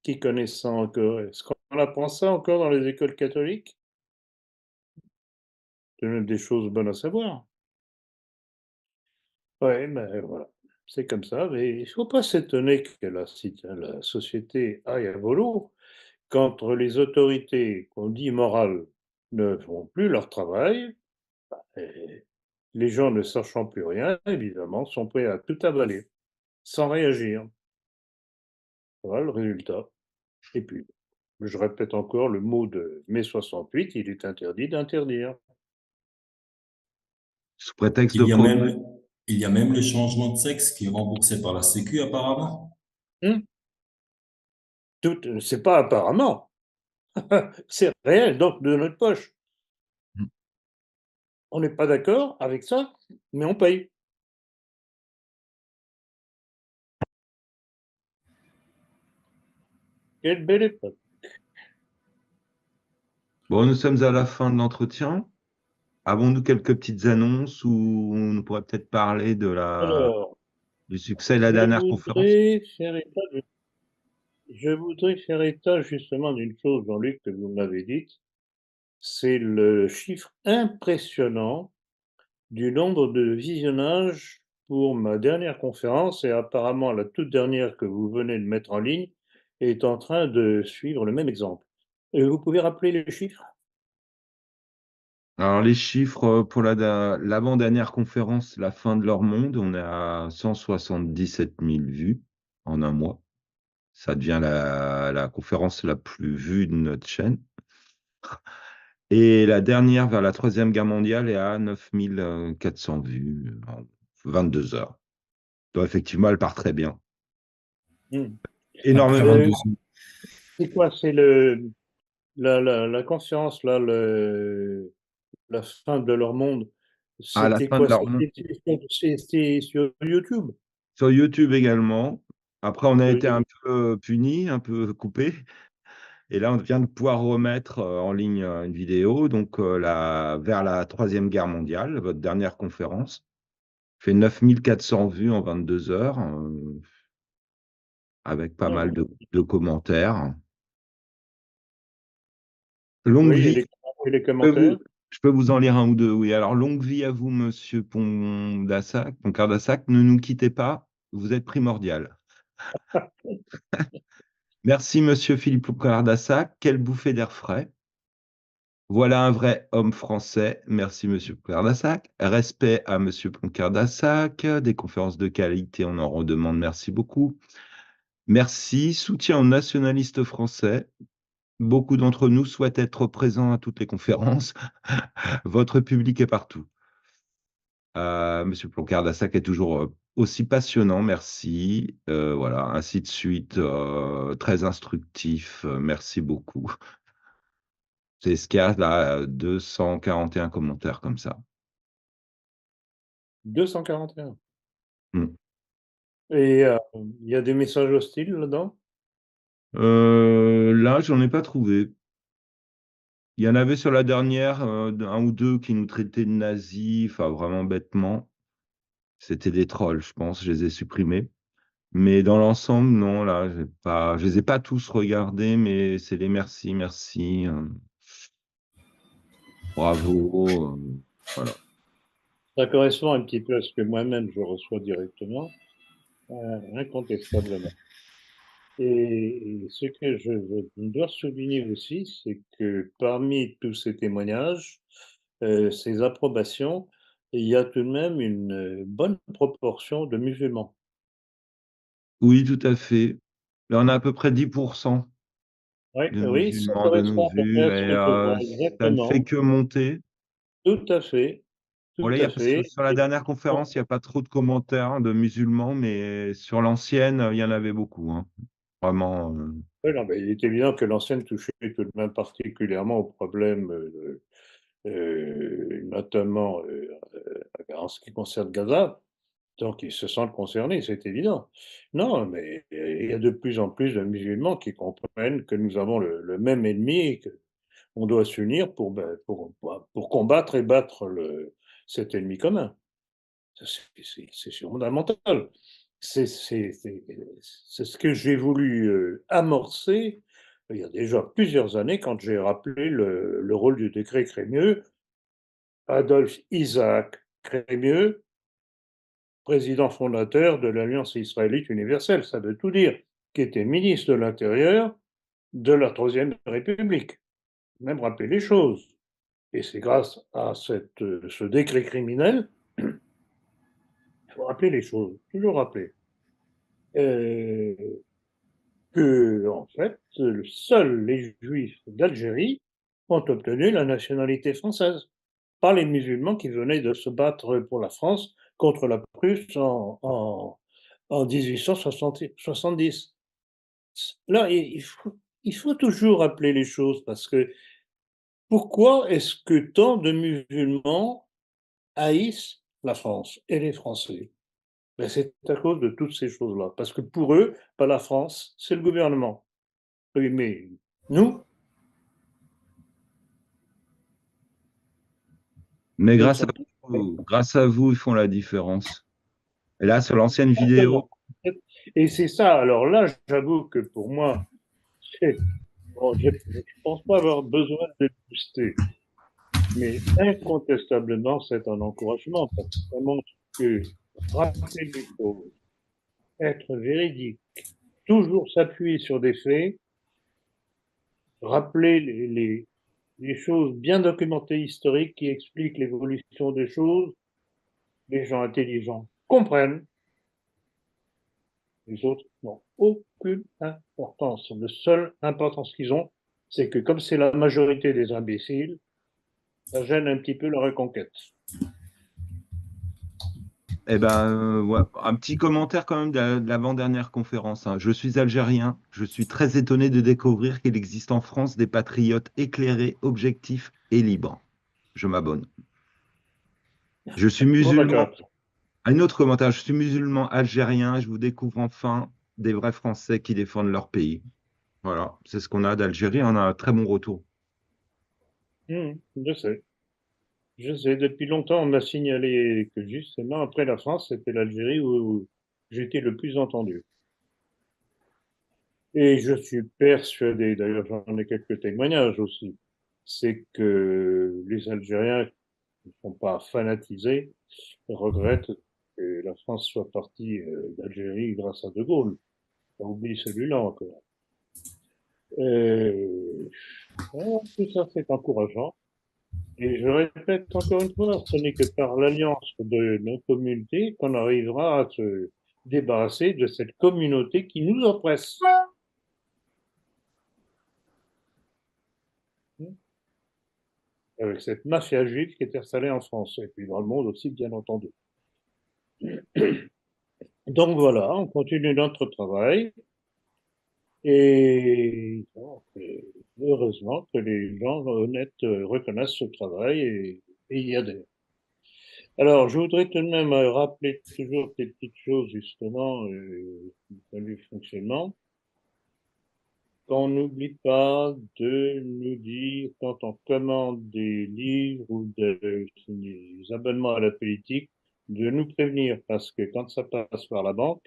Qui connaît ça encore? Est-ce qu'on apprend ça encore dans les écoles catholiques? C'est même des choses bonnes à savoir. Ouais, mais voilà, c'est comme ça, mais il ne faut pas s'étonner que la société aille à volo quand les autorités qu'on dit morales ne font plus leur travail. Et les gens ne sachant plus rien, évidemment, sont prêts à tout avaler, sans réagir. Voilà le résultat. Et puis, je répète encore le mot de mai 68, il est interdit d'interdire. Sous prétexte de Il y a progrès. même, il y a même le changement de sexe qui est remboursé par la Sécu apparemment. Hum, c'est pas apparemment, c'est réel, donc de notre poche. On n'est pas d'accord avec ça, mais on paye. Quelle belle époque. Bon, nous sommes à la fin de l'entretien. Avons-nous quelques petites annonces où on pourrait peut-être parler Alors, du succès de la je dernière conférence? voudrais faire état, je voudrais faire état justement d'une chose, Jean-Luc, que vous m'avez dite, c'est le chiffre impressionnant du nombre de visionnages pour ma dernière conférence et apparemment la toute dernière que vous venez de mettre en ligne est en train de suivre le même exemple. Vous pouvez rappeler les chiffres? Alors, les chiffres pour l'avant-dernière conférence, La fin de leur monde, on est à 177 000 vues en un mois. Ça devient la conférence la plus vue de notre chaîne. Et la dernière, vers la Troisième Guerre mondiale, est à 9 400 vues en 22 heures. Donc, effectivement, elle part très bien. Hmm. Après Énormément de Euh, vues. c'est quoi? C'est la conférence, là, la fin de leur monde. À la C'était fin de quoi? leur monde. C'était sur YouTube? Sur YouTube également. Après, on a Sur été un YouTube. peu puni, un peu coupé. Et là, on vient de pouvoir remettre en ligne une vidéo, donc vers la Troisième Guerre mondiale, votre dernière conférence. Fait 9 400 vues en 22 heures, avec pas mal Non. de commentaires. Longue Oui, vie. et les Je peux vous, commentaires? je peux vous en lire un ou deux, oui. Alors, longue vie à vous, monsieur Pondassac, Poncardassac. Ne nous quittez pas, vous êtes primordial. Merci, monsieur Philippe Poncardassac. Quelle bouffée d'air frais. Voilà un vrai homme français. Merci, monsieur Poncardassac. Respect à monsieur Poncardassac. Des conférences de qualité, on en redemande. Merci beaucoup. Merci. Soutien aux nationalistes français. Beaucoup d'entre nous souhaitent être présents à toutes les conférences. Votre public est partout. Monsieur Poncardassac est toujours aussi passionnant. Merci. Voilà, ainsi de suite. Très instructif. Merci beaucoup. C'est ce qu'il y a là, 241 commentaires comme ça. 241. Mm. Et il y a des messages hostiles là-dedans? Là, j'en ai pas trouvé. Il y en avait sur la dernière, un ou deux qui nous traitaient de nazis, enfin vraiment bêtement. C'était des trolls, je pense, je les ai supprimés. Mais dans l'ensemble, non, là, je les ai pas tous regardés, mais c'est les merci, merci, bravo, voilà. Ça correspond un petit peu à ce que moi-même je reçois directement, incontestablement. Et ce que je dois souligner aussi, c'est que parmi tous ces témoignages, ces approbations, il y a tout de même une bonne proportion de musulmans. Oui, tout à fait. Là, on a à peu près 10% Oui, de oui, ça musulmans de nos correspond à peu près vues à ce et que je vois ça ne fait exactement. que monter. Tout à fait, tout Voilà, à parce que fait. sur la dernière conférence, il n'y a pas trop de commentaires de musulmans, mais sur l'ancienne, il y en avait beaucoup, hein. Vraiment. Oui, non, mais il est évident que l'ancienne touchait tout de même particulièrement au problème, notamment en ce qui concerne Gaza. Donc ils se sentent concernés, c'est évident. Non, mais il y a de plus en plus de musulmans qui comprennent que nous avons le même ennemi et qu'on doit s'unir pour combattre et battre cet ennemi commun. C'est fondamental. C'est ce que j'ai voulu amorcer il y a déjà plusieurs années quand j'ai rappelé le rôle du décret Crémieux. Adolphe Isaac Crémieux, président fondateur de l'Alliance israélite universelle, ça veut tout dire, qui était ministre de l'Intérieur de la Troisième République. Même rappeler les choses. Et c'est grâce à ce décret criminel, il faut rappeler les choses, toujours rappeler, euh, que, en fait, seuls les Juifs d'Algérie ont obtenu la nationalité française, pas les musulmans qui venaient de se battre pour la France contre la Prusse en 1870. Là, il faut toujours rappeler les choses parce que pourquoi est-ce que tant de musulmans haïssent la France et les Français? Ben, c'est à cause de toutes ces choses-là. Parce que pour eux, pas la France, c'est le gouvernement. Oui, mais nous, Mais nous ne sommes pas. grâce à vous, ils font la différence. Et là, sur l'ancienne vidéo, Exactement. Et c'est ça. Alors là, j'avoue que pour moi, bon, je ne pense pas avoir besoin de booster. Mais incontestablement, c'est un encouragement parce que ça montre que rappeler les choses, être véridique, toujours s'appuyer sur des faits, rappeler les choses bien documentées historiques qui expliquent l'évolution des choses, les gens intelligents comprennent, les autres n'ont aucune importance. La seule importance qu'ils ont, c'est que comme c'est la majorité des imbéciles, ça gêne un petit peu la reconquête. eh ben, ouais, un petit commentaire quand même de l'avant-dernière conférence, hein. Je suis algérien. Je suis très étonné de découvrir qu'il existe en France des patriotes éclairés, objectifs et libres. Je m'abonne. Je suis Bon, musulman. d'accord. Un autre commentaire. Je suis musulman algérien. Je vous découvre enfin des vrais Français qui défendent leur pays. Voilà, c'est ce qu'on a d'Algérie. On a un très bon retour. Je sais. Je sais. Depuis longtemps, on m'a signalé que justement, après la France, c'était l'Algérie où j'étais le plus entendu. Et je suis persuadé, d'ailleurs j'en ai quelques témoignages aussi, c'est que les Algériens ne sont pas fanatisés, regrettent que la France soit partie d'Algérie grâce à De Gaulle. On oublie celui-là encore. Tout ça c'est encourageant. Et je répète encore une fois, ce n'est que par l'alliance de nos communautés qu'on arrivera à se débarrasser de cette communauté qui nous oppresse. Avec cette mafia juive qui est installée en France, et puis dans le monde aussi, bien entendu. Donc voilà, on continue notre travail, et heureusement que les gens honnêtes reconnaissent ce travail et y adhèrent. Alors, je voudrais tout de même rappeler toujours des petites choses, justement, du fonctionnement. Qu'on n'oublie pas de nous dire, quand on commande des livres ou des abonnements à la politique, de nous prévenir, parce que quand ça passe par la banque,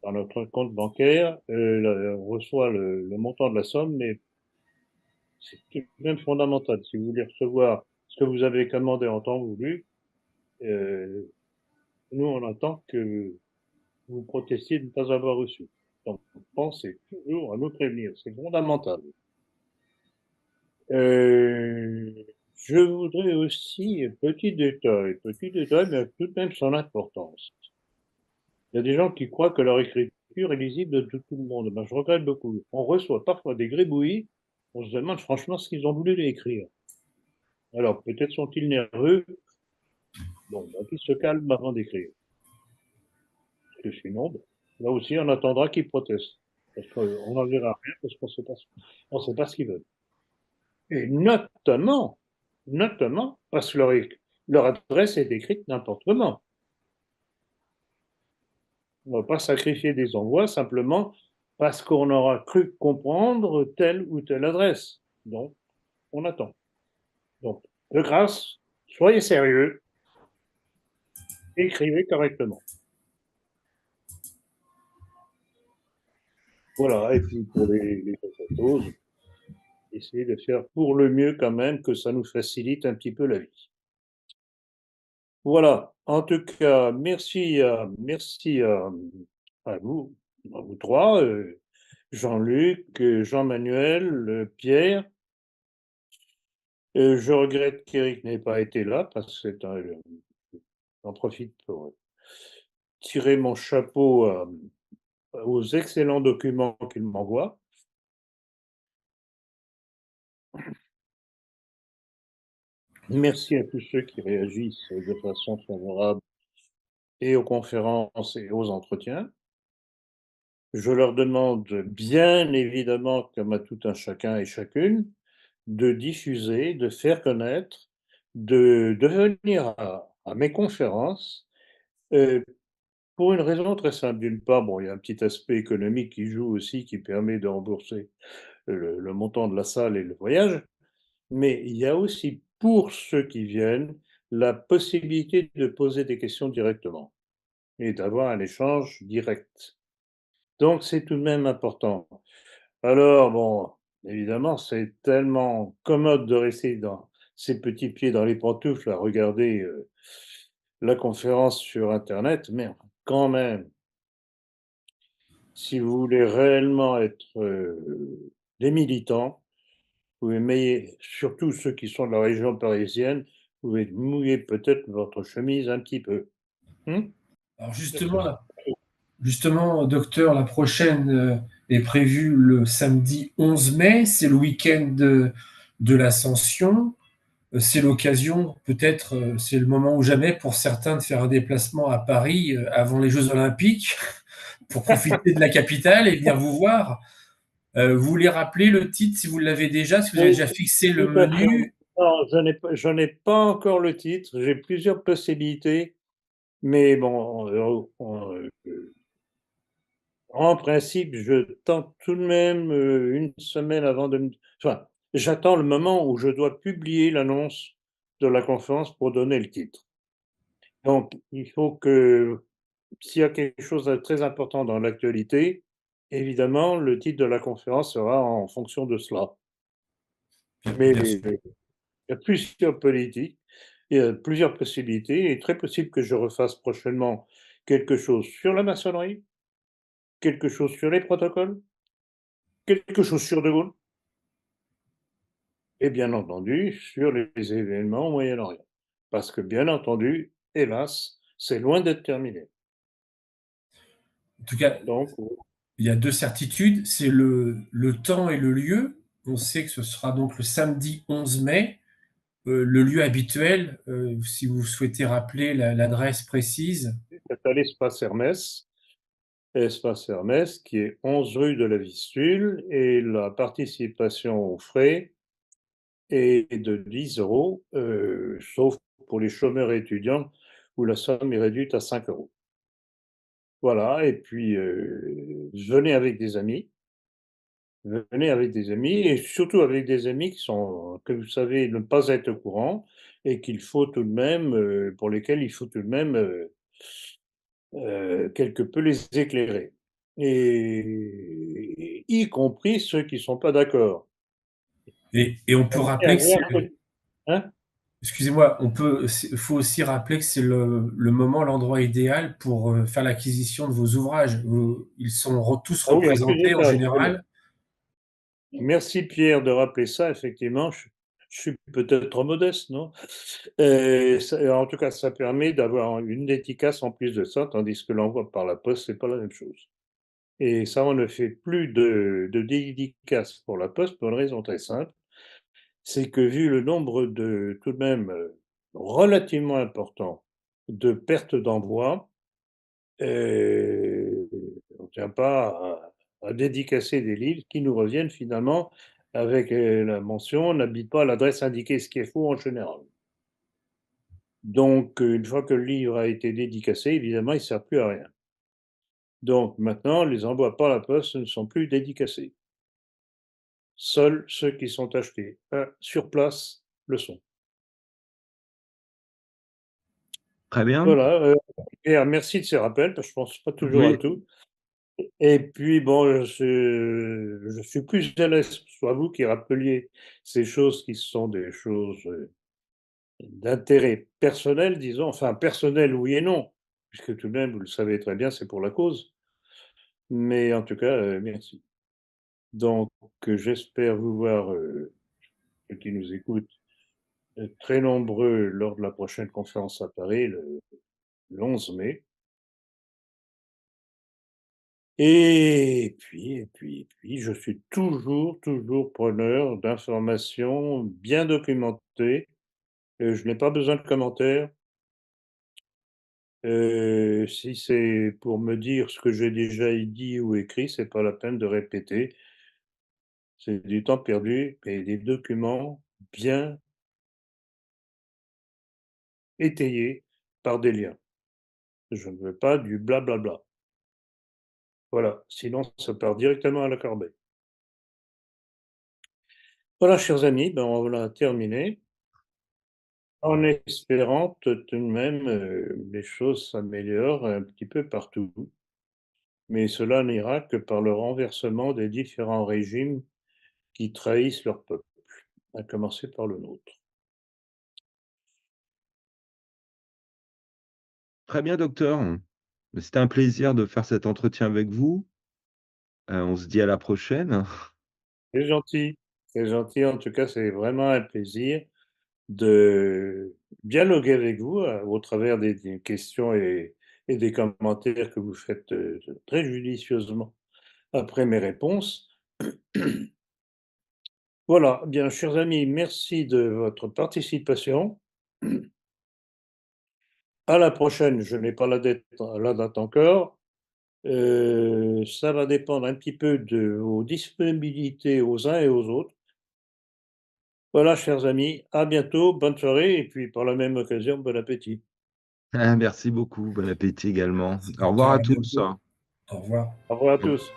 par notre compte bancaire, on reçoit le montant de la somme, mais c'est tout de même fondamental. Si vous voulez recevoir ce que vous avez commandé en temps voulu, euh, nous, on attend que vous protestiez de ne pas avoir reçu. Donc, pensez toujours à nous prévenir, c'est fondamental. Euh, je voudrais aussi, petit détail, mais tout de même son importance. Il y a des gens qui croient que leur écriture est lisible de tout le monde. Ben, je regrette beaucoup. On reçoit parfois des gribouillis, on se demande franchement ce qu'ils ont voulu écrire. Alors, peut-être sont-ils nerveux, bon, ben, qu'ils se calment avant d'écrire. Parce que sinon, ben, là aussi, on attendra qu'ils protestent. Parce qu'on n'en verra rien, parce qu'on on sait pas ce qu'ils veulent. Et notamment parce que leur adresse est écrite n'importe comment. On ne va pas sacrifier des envois simplement parce qu'on aura cru comprendre telle ou telle adresse. Donc, on attend. Donc, de grâce, soyez sérieux. écrivez correctement. Voilà, et puis pour les photos, essayez de faire pour le mieux quand même, que ça nous facilite un petit peu la vie. Voilà, en tout cas, merci, merci à vous trois, Jean-Luc, Jean-Manuel, Pierre. Je regrette qu'Éric n'ait pas été là parce que j'en profite pour tirer mon chapeau aux excellents documents qu'il m'envoie. Merci à tous ceux qui réagissent de façon favorable et aux conférences et aux entretiens. Je leur demande bien évidemment, comme à tout un chacun et chacune, de diffuser, de faire connaître, de venir à mes conférences, pour une raison très simple. D'une part, bon, il y a un petit aspect économique qui joue aussi, qui permet de rembourser le montant de la salle et le voyage, mais il y a aussi, pour ceux qui viennent, la possibilité de poser des questions directement et d'avoir un échange direct. Donc c'est tout de même important. Alors bon, évidemment, c'est tellement commode de rester dans ses petits pieds dans les pantoufles à regarder, la conférence sur internet, mais enfin, quand même, si vous voulez réellement être, des militants, vous pouvez surtout ceux qui sont de la région parisienne, vous pouvez mouiller peut-être votre chemise un petit peu. Mmh? Alors justement, docteur, la prochaine est prévue le samedi 11 mai, c'est le week-end de l'Ascension. C'est l'occasion, peut-être, c'est le moment ou jamais pour certains de faire un déplacement à Paris avant les Jeux Olympiques pour profiter de la capitale et venir vous voir. Vous voulez rappeler le titre si vous l'avez déjà, si vous avez Oui, déjà fixé le tout à fait. menu? Non, je n'ai pas encore le titre, j'ai plusieurs possibilités, mais bon, en principe, je tente tout de même, une semaine avant de me enfin, j'attends le moment où je dois publier l'annonce de la conférence pour donner le titre. Donc il faut que s'il y a quelque chose de très important dans l'actualité, évidemment, le titre de la conférence sera en fonction de cela. Mais Bien sûr. il y a plusieurs politiques, il y a plusieurs possibilités. Il est très possible que je refasse prochainement quelque chose sur la maçonnerie, quelque chose sur les protocoles, quelque chose sur De Gaulle et bien entendu sur les événements au Moyen-Orient. Parce que bien entendu, hélas, c'est loin d'être terminé. En tout cas, Donc il y a deux certitudes, c'est le temps et le lieu. On sait que ce sera donc le samedi 11 mai. Le lieu habituel, si vous souhaitez rappeler l'adresse précise. c'est à l'espace Hermès qui est 11 rue de la Vistule et la participation aux frais est de 10 €, sauf pour les chômeurs et étudiants où la somme est réduite à 5 €. Voilà et puis, venez avec des amis et surtout avec des amis que vous savez ne pas être au courant et qu'il faut tout de même, pour lesquels il faut tout de même, quelque peu les éclairer et y compris ceux qui sont pas d'accord. Et on peut Et rappeler que c'est avoir hein? excusez-moi, il faut aussi rappeler que c'est le moment, l'endroit idéal pour faire l'acquisition de vos ouvrages. Ils sont tous Ah oui, en plus de représentés en ça, général. merci Pierre de rappeler ça, effectivement, je suis peut-être trop modeste, non? Ça en tout cas, ça permet d'avoir une dédicace en plus de ça, tandis que l'envoi par la poste, c'est pas la même chose. Et ça, on ne fait plus de dédicaces pour la poste pour une raison très simple, c'est que vu le nombre de tout de même, relativement important de pertes d'envoi, heu, on ne tient pas à dédicacer des livres qui nous reviennent finalement avec, la mention: «N'habite pas à l'adresse indiquée», ce qui est faux en général. Donc, une fois que le livre a été dédicacé, évidemment, il ne sert plus à rien. Donc maintenant, les envois par la poste ne sont plus dédicacés. Seuls ceux qui sont achetés, sur place le sont. Très bien. Voilà, Pierre, merci de ces rappels, parce que je pense pas toujours à Oui, tout. Et puis bon, je suis plus à l'aise que ce soit vous qui rappeliez ces choses qui sont des choses, d'intérêt personnel, disons, enfin personnel oui et non, puisque tout de même, vous le savez très bien, c'est pour la cause. Mais en tout cas, merci. Donc, j'espère vous voir, ceux qui nous écoutent, très nombreux lors de la prochaine conférence à Paris, le 11 mai. Et puis, je suis toujours preneur d'informations bien documentées. Je n'ai pas besoin de commentaires. Si c'est pour me dire ce que j'ai déjà dit ou écrit, c'est pas la peine de répéter. C'est du temps perdu et des documents bien étayés par des liens. Je ne veux pas du blablabla. Voilà, sinon ça part directement à la corbeille. Voilà, chers amis, ben, on l'a terminé. En espérant que tout de même, les choses s'améliorent un petit peu partout, mais cela n'ira que par le renversement des différents régimes qui trahissent leur peuple, à commencer par le nôtre. très bien, docteur. C'était un plaisir de faire cet entretien avec vous. On se dit à la prochaine. C'est gentil, c'est gentil. En tout cas, c'est vraiment un plaisir de dialoguer avec vous, au travers des questions et des commentaires que vous faites, très judicieusement après mes réponses. Voilà, bien, chers amis, merci de votre participation. À la prochaine, je n'ai pas la date encore. Ça va dépendre un petit peu de vos disponibilités aux uns et aux autres. Voilà, chers amis, à bientôt, bonne soirée et puis par la même occasion, bon appétit. Ah, merci beaucoup. Bon appétit également. Merci, Au revoir docteur. à À tous. bientôt. Au revoir. Au revoir à tous.